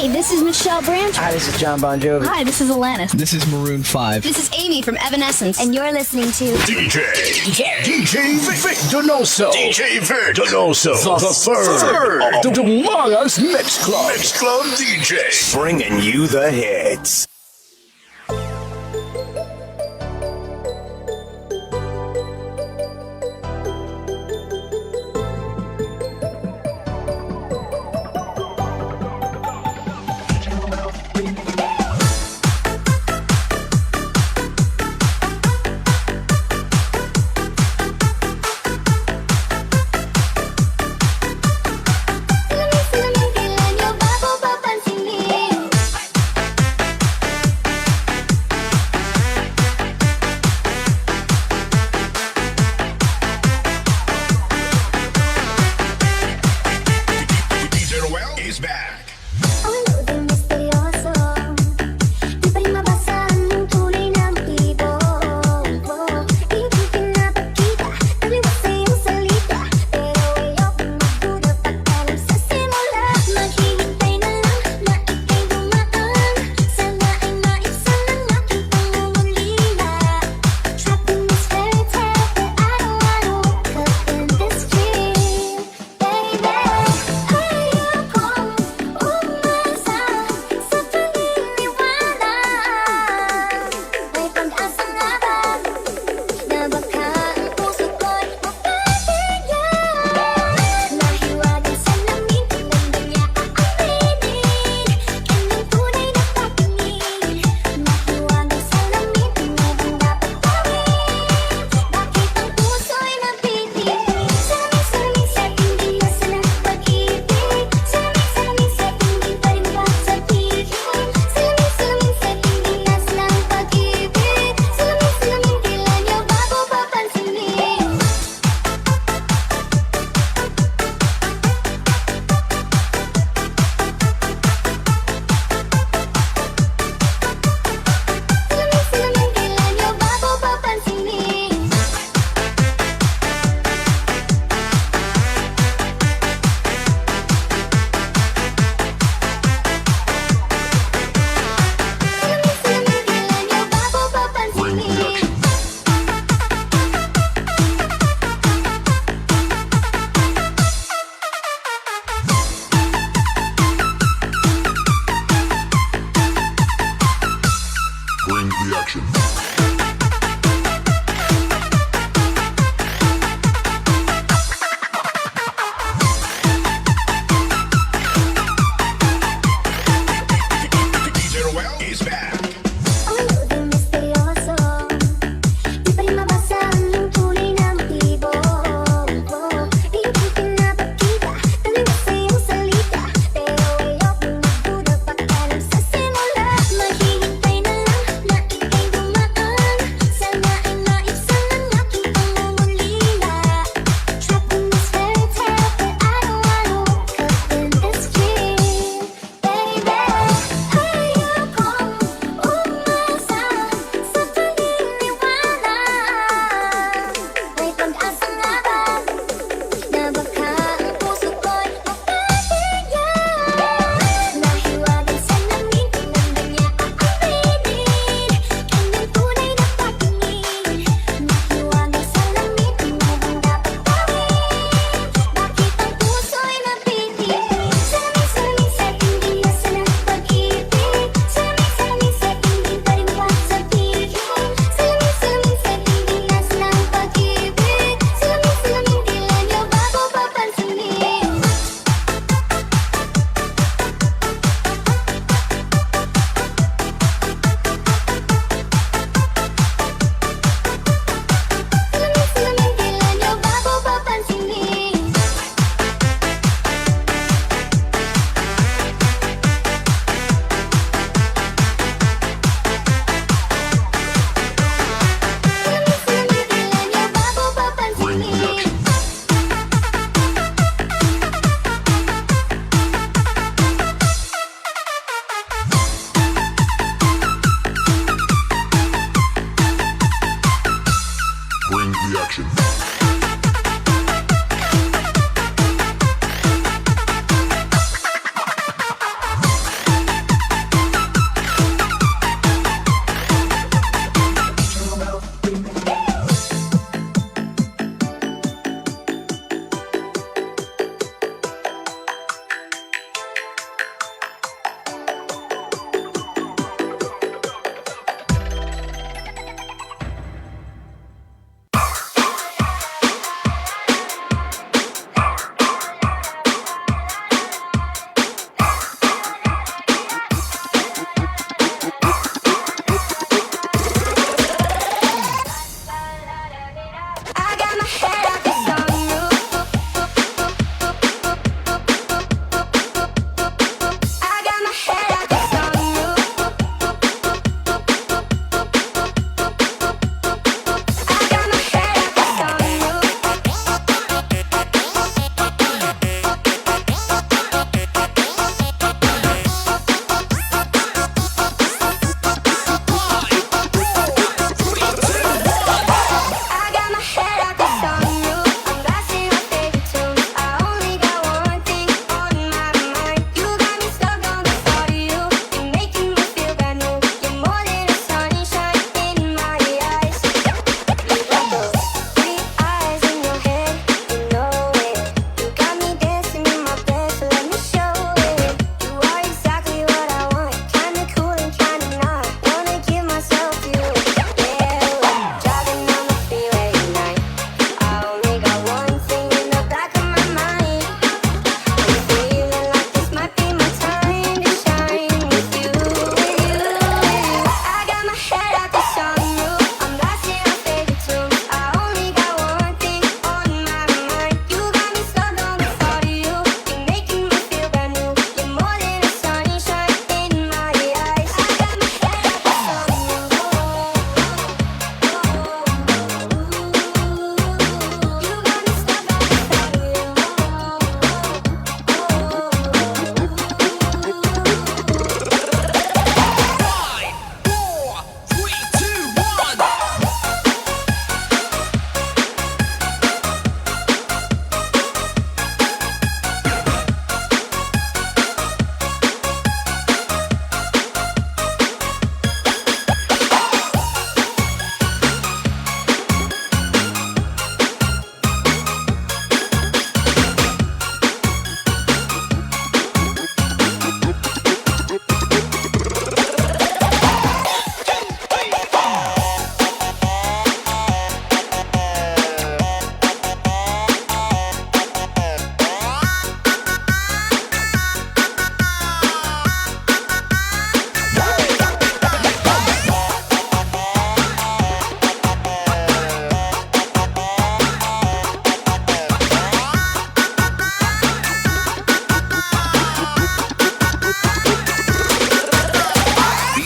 Hi, this is Michelle Branch. Hi, this is John Bon Jovi. Hi, this is Alanis. This is Maroon 5. This is Amy from Evanescence. And you're listening to DJ Vic Donoso. DJ Vic Donoso. The third of the Mangas Mix Club. Mix Club DJ. Bringing you the hits.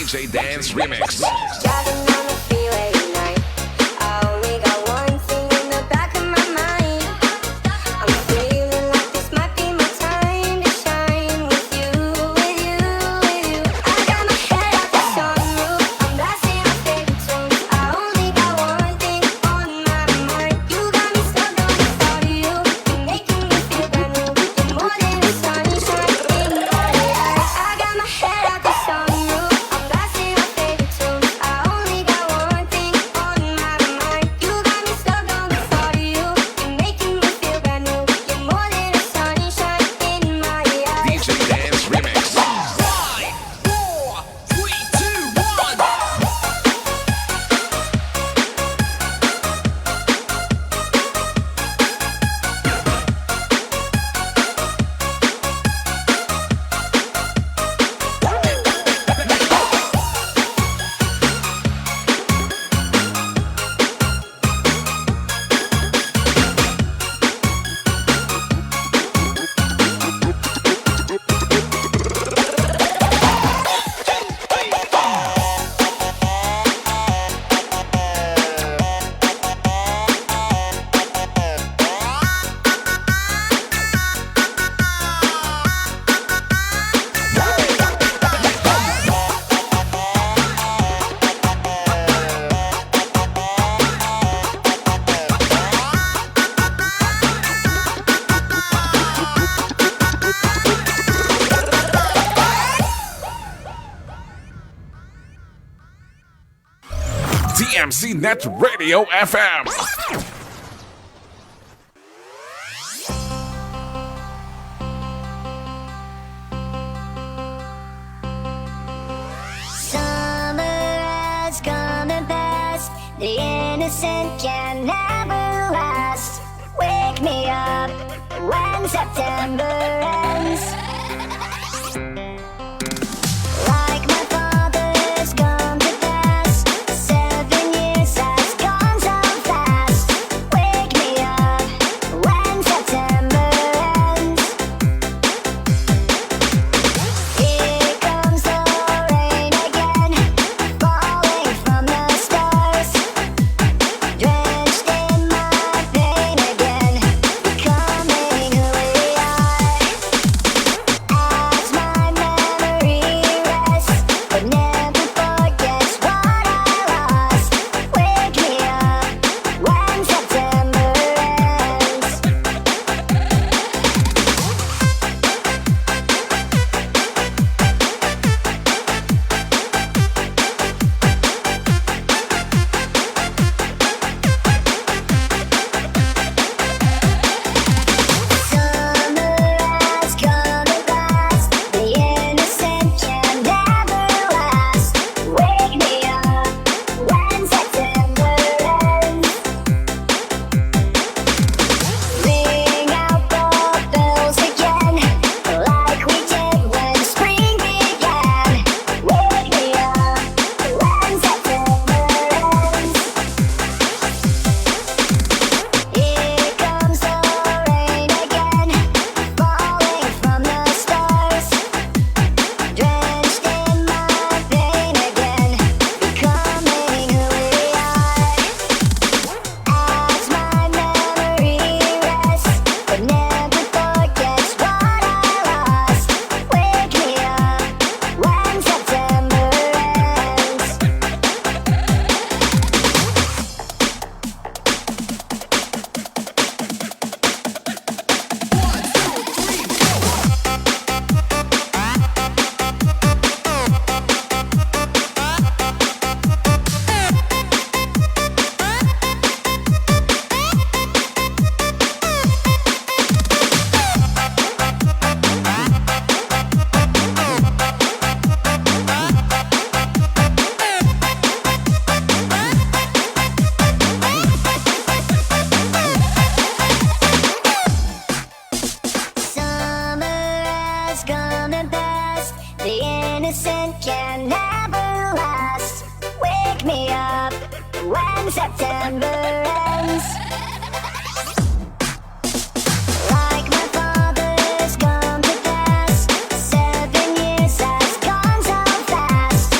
DJ Dance Remix. Driving on the freeway tonight. I only got one thing in the back of my mind. I'm feeling like this might be my time to shine with you, with you, with you. I got my head out the sunroof. I'm blasting my favorite tunes. I only got one thing on my mind. You got me stuck on the thought of you. You're making me feel brand new. You're more than a sunshine in my eyes. I got my head out the sunroof. I'm blasting my favorite tunes. I only got one thing on my mind. You got me stuck on the thought of you. You're making me feel brand new. You're more than a sunshine in my eyes. DJ Dance Remix. 5, 4, 3, 2, 1. DMC Net Radio FM. Summer has come and passed. The innocent can never last. Wake me up when September ends. Like my father's gone to pass. 7 years has gone so fast. Wake me up when September ends. Here comes the rain again, falling from the stars, drenched in my pain again, becoming who we are. As my memory rests, but never forgets what I lost. Wake me up when September ends. Summer has come and passed. The innocent can never last. Wake me up when September ends. Ring out the bells again, like we did when spring began. Wake me up when September ends. Here comes the rain again, falling from the stars, drenched in my pain again, becoming who we are. As my memory rests, but never forgets what I lost. Wake me up when September ends. Summer has come and passed. The innocent can never last. Wake me up when September ends. Like my father's gone to pass. 7 years has gone so fast.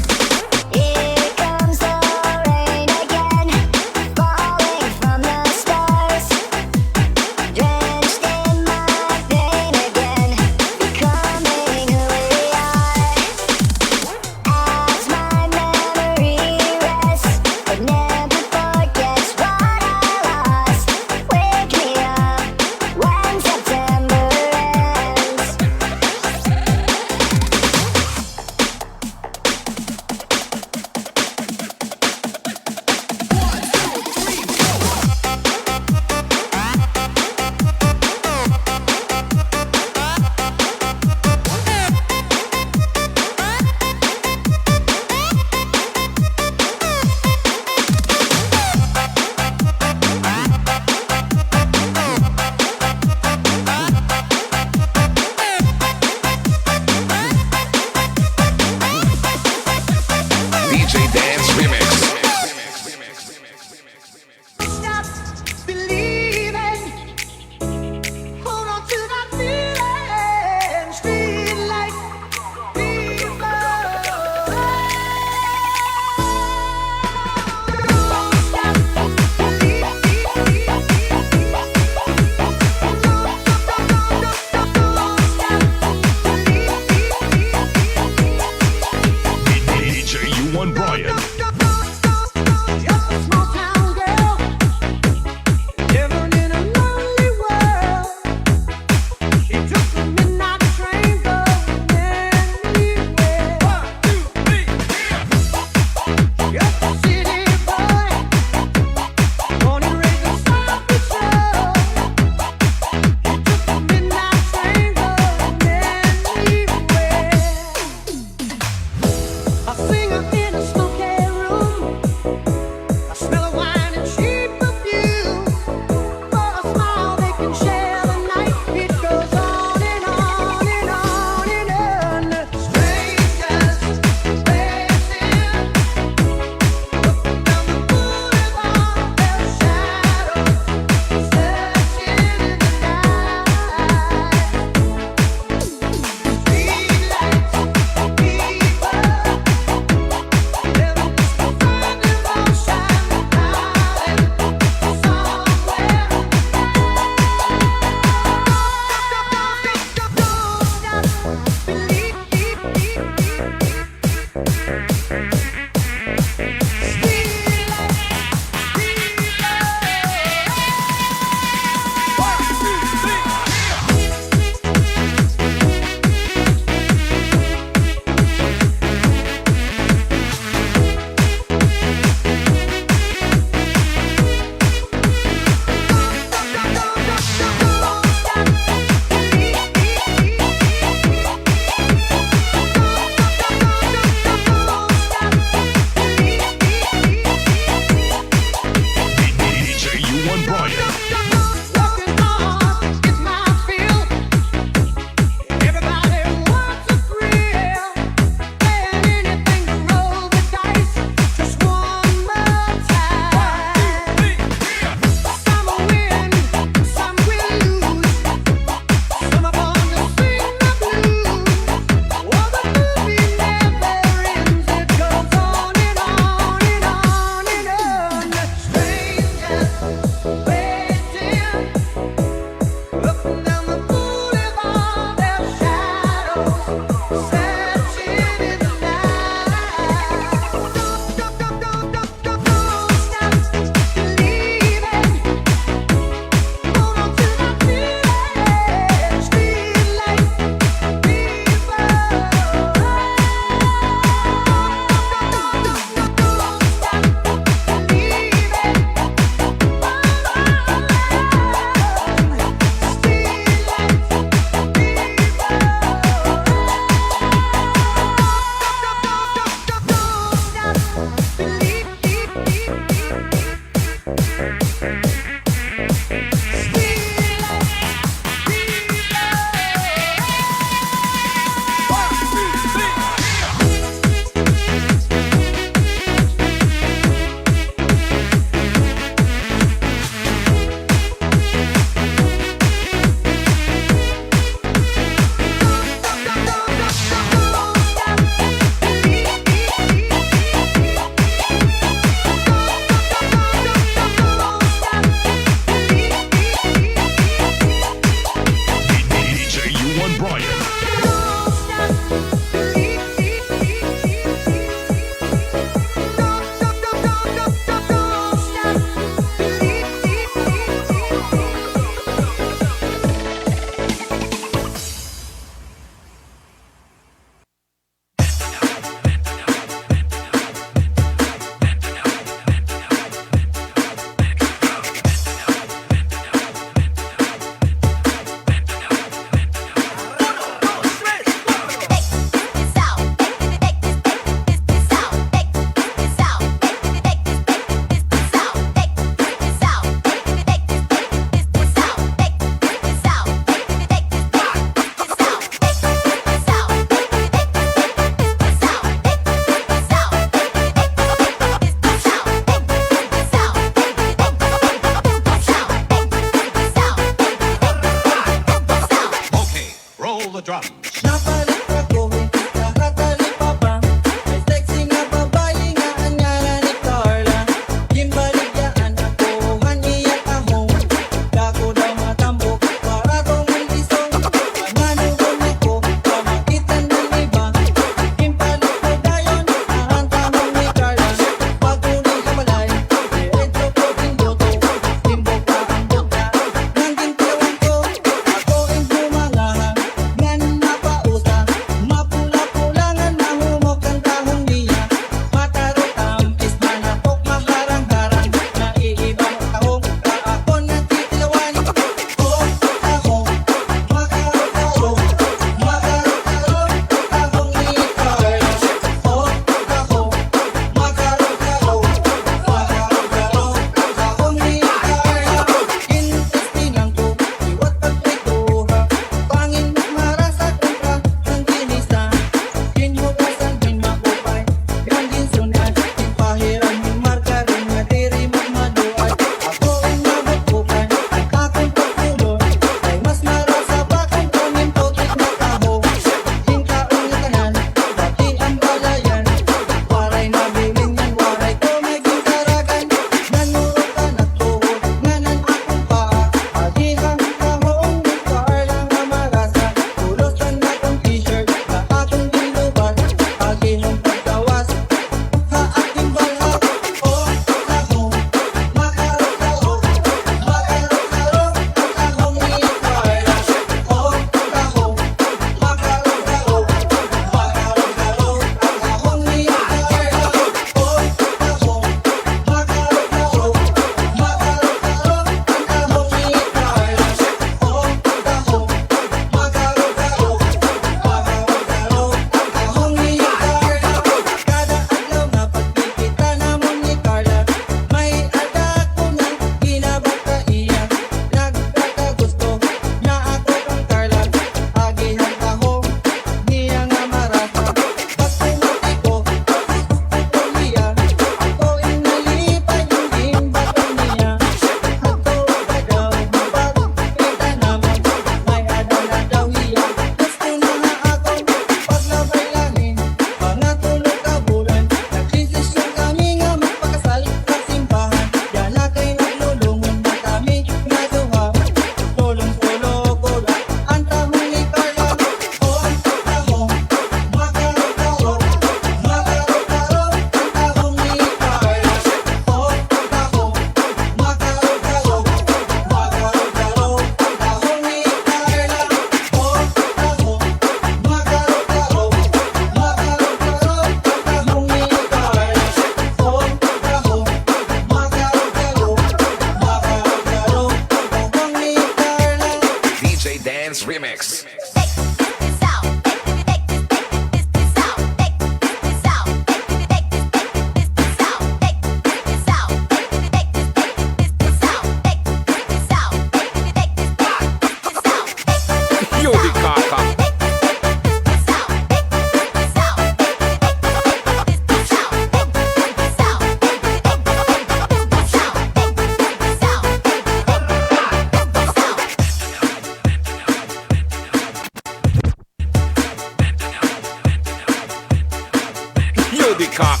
to the cock.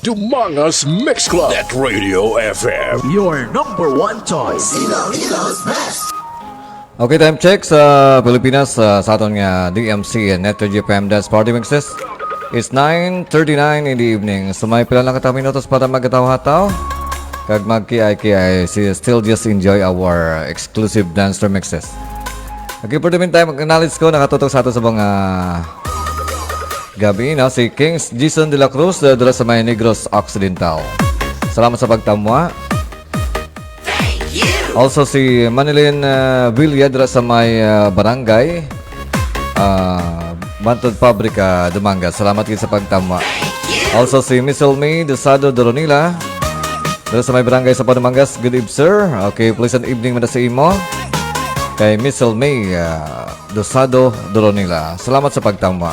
Dumangas Mix Club. Net Radio FM. Your number one choice. Okay, time check sa Pilipinas sa aton nga DMC and Net Radio FM Dance Party Mixes. It's 9:39 in the evening. So may pila lang katang minutos para magkataw-hataw. Kag magkiay-kiay, still just enjoy our exclusive dance mixes. Okay, for the meantime, mag-acknowledge ko, nakatutok sa ato sa mga gabi, no? Si Kings Jason de la Cruz, dala sa may Negros Occidental. Salamat sa pagtamwa. Also si Manilyn Villa, dala sa may barangay Bantod Pabrika, Dumanga. Salamat kayo sa pagtamwa. Also si Miss May Desado Doronila, dala sa may barangay sa Padumangas. Good evening, sir. Okay, pleasant evening man sa imo. Kay Miss May Desado Doronila. Salamat sa pagtamwa.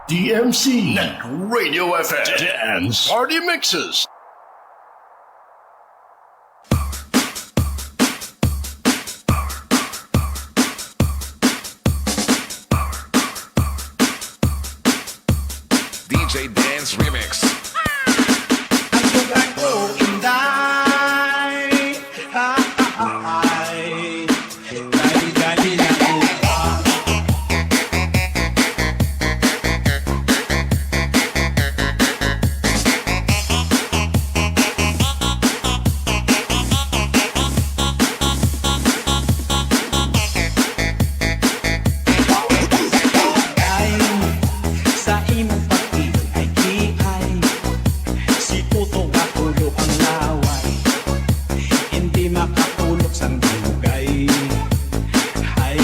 DMC Net Radio FM Dance Party Mixes. Dance Remix. Sa imong pag-iay-iay, si Puto matulog ang laway, hindi makatulog sang dugay. Hay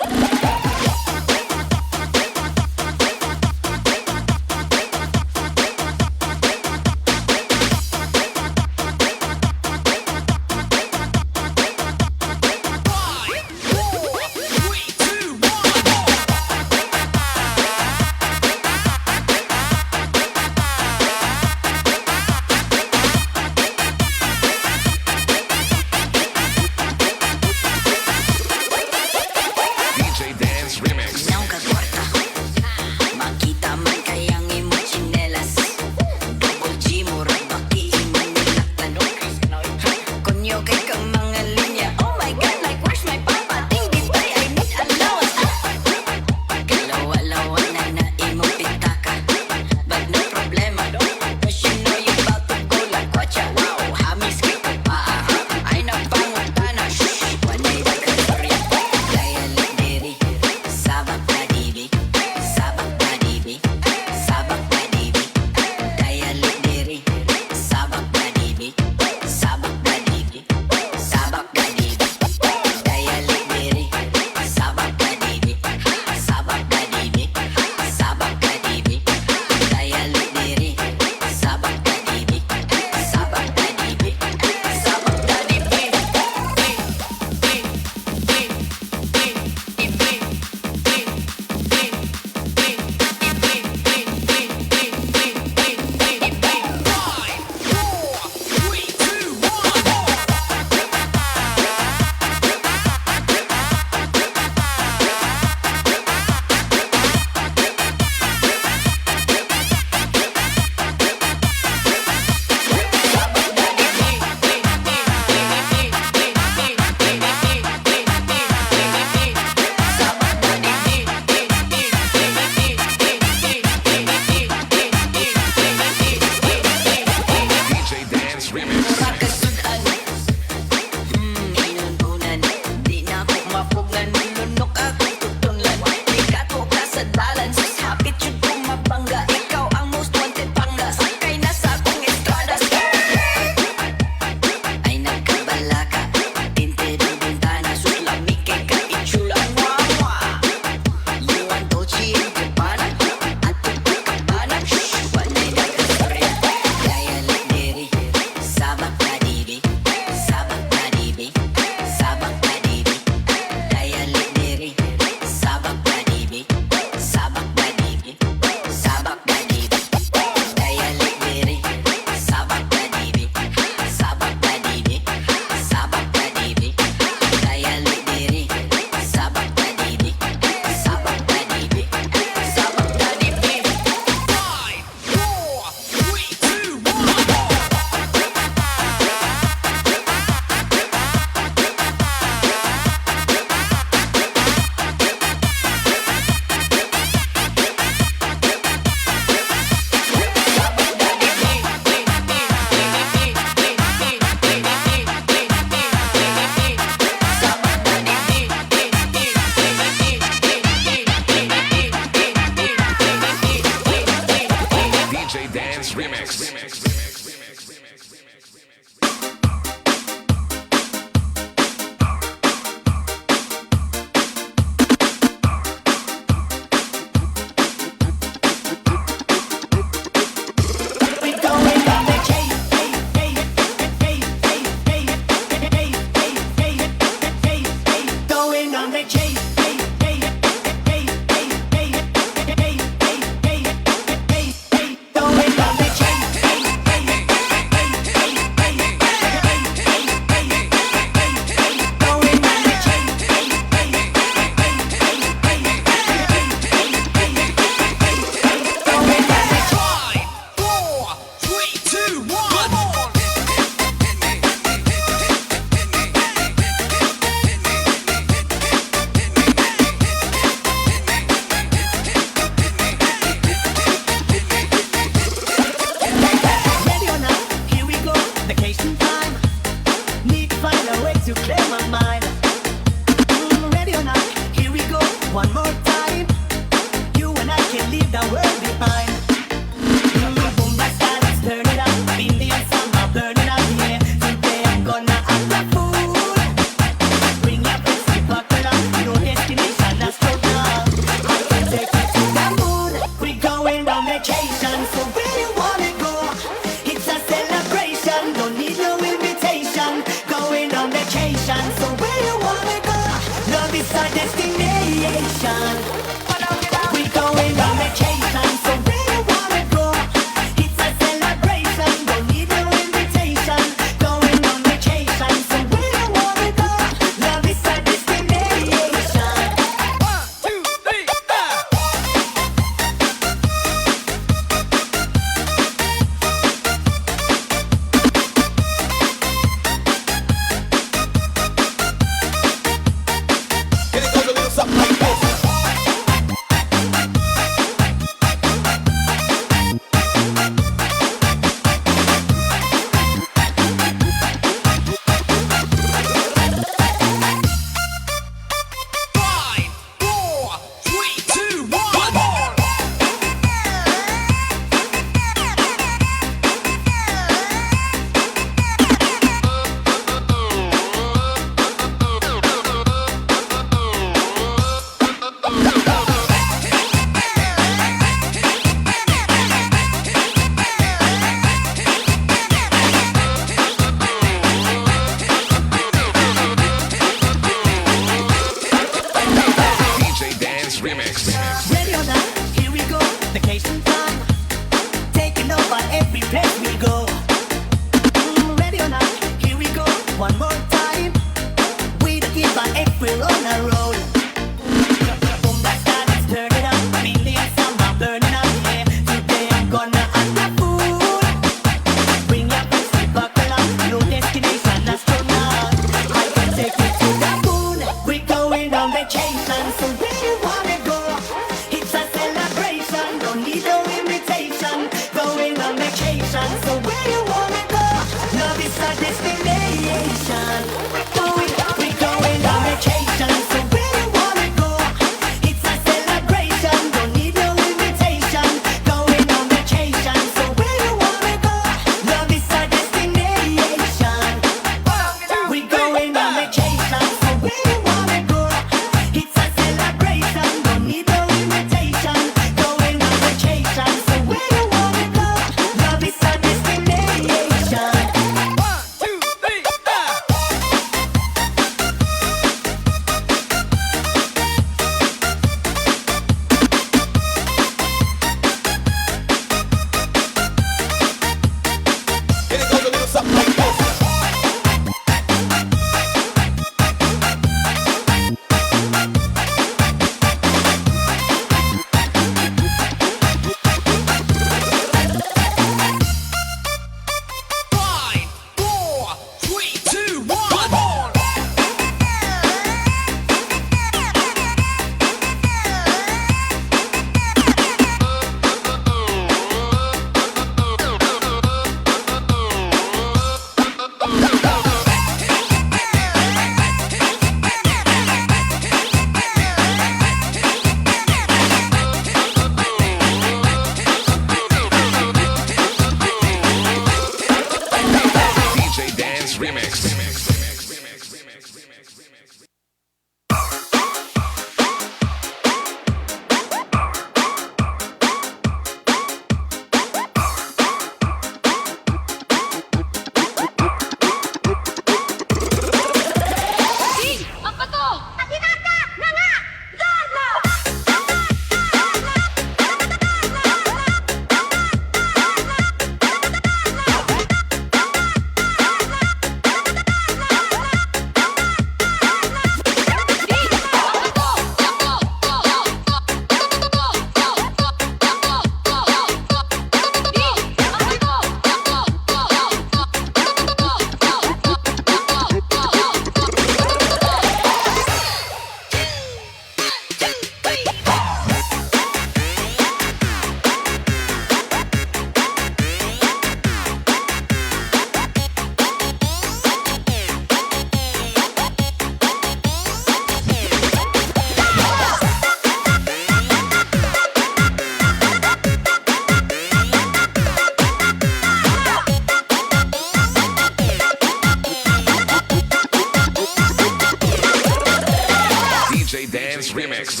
DJ Dance Remix.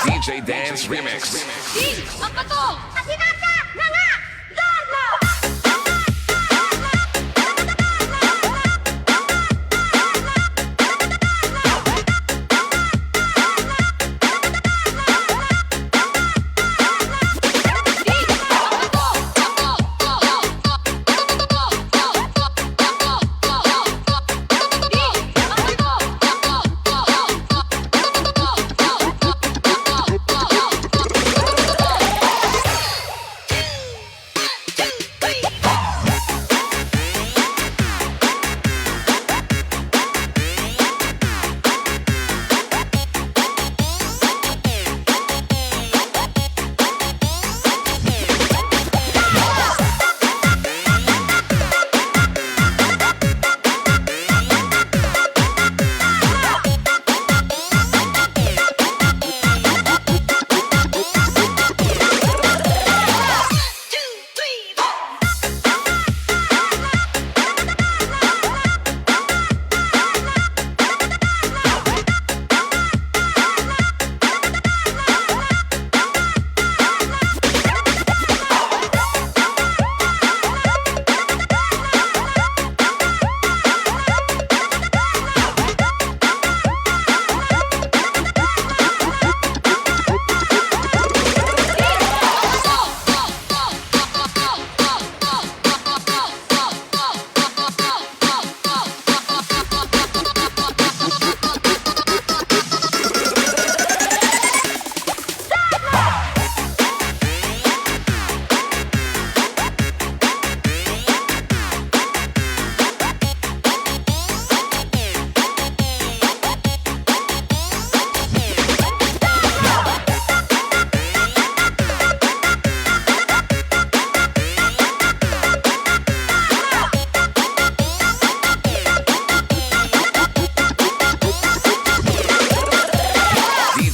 DJ Dance Remix.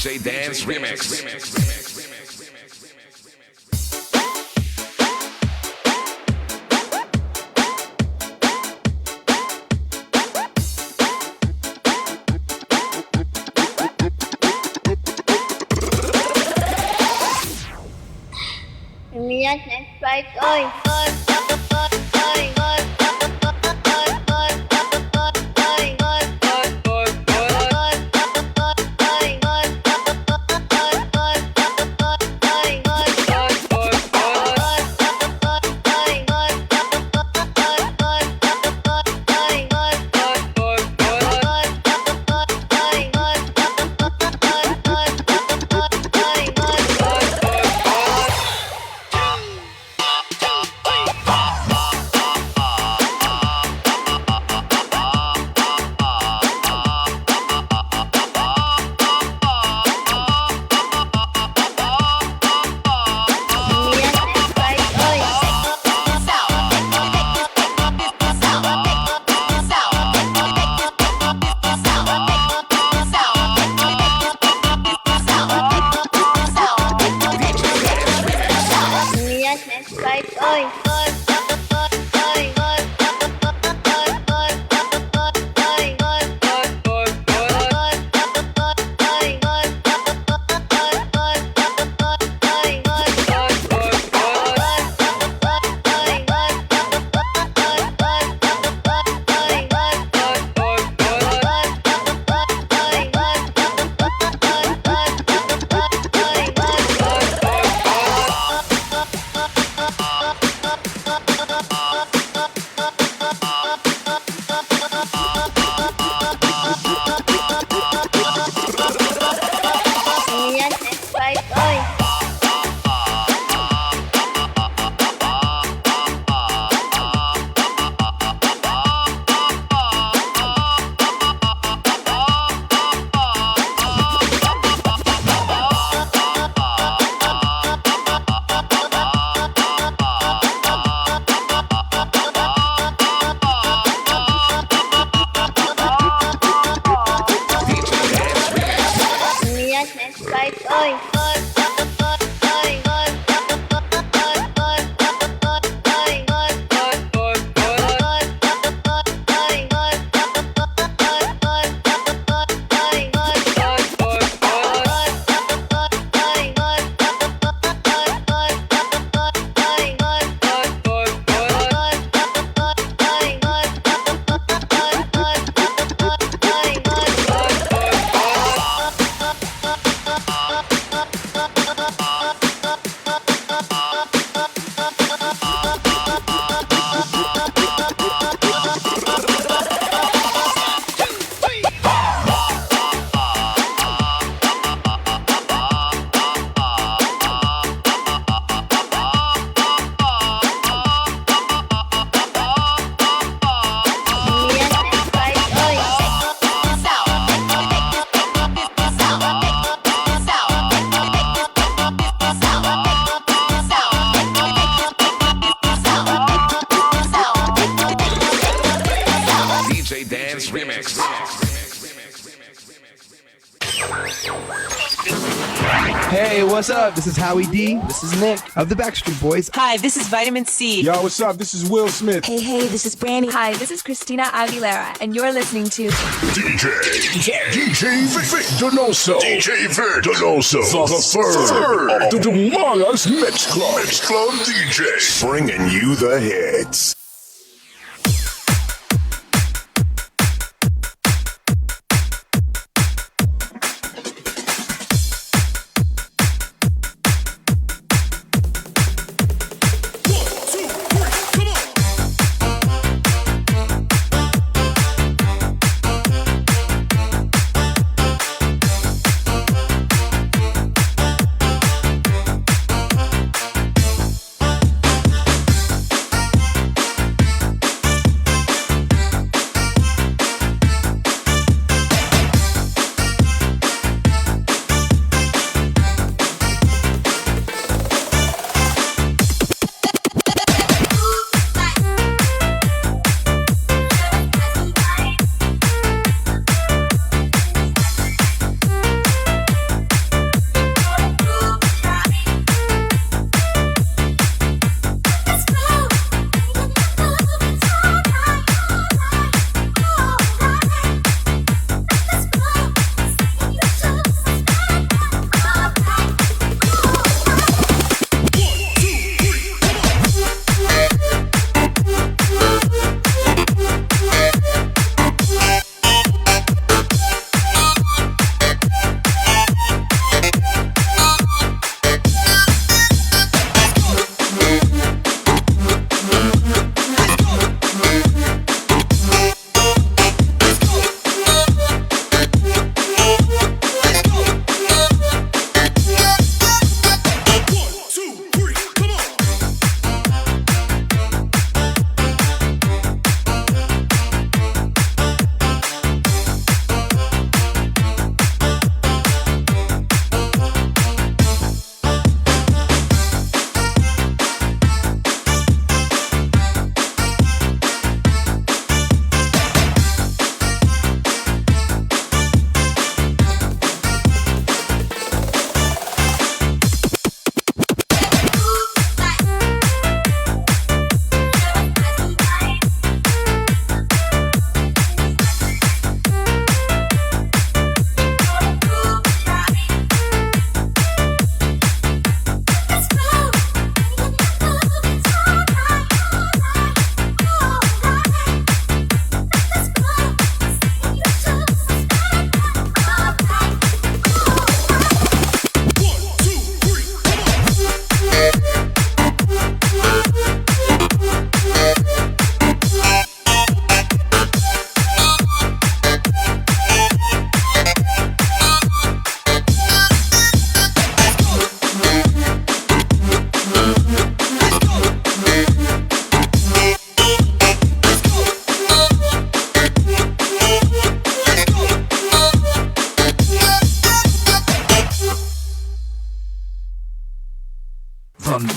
DJ Dance Remix. Yes, next right. Oi. Yes, next fight, oi. Yes, next fight, oi. Yes, next fight, oi. Yes, next fight, oi. DJ Dance Remix. Hey, what's up? This is Howie D. This is Nick of the Backstreet Boys. Hi, this is Vitamin C. Yo, what's up? This is Will Smith. Hey, this is Brandy. Hi, this is Christina Aguilera, and you're listening to DJ Vic Donoso. DJ Vic Donoso. The third of the Manga's Mix Club. Mix Club DJs. Bringing you the hits.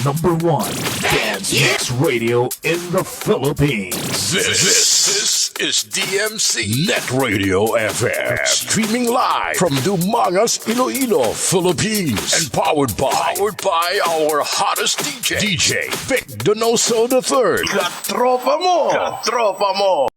#1 dance mix radio in the Philippines. This is DMC Net Radio FM. Streaming live from Dumangas, Iloilo, Philippines. And powered by our hottest DJ, Vic Donoso III. Katropa mo!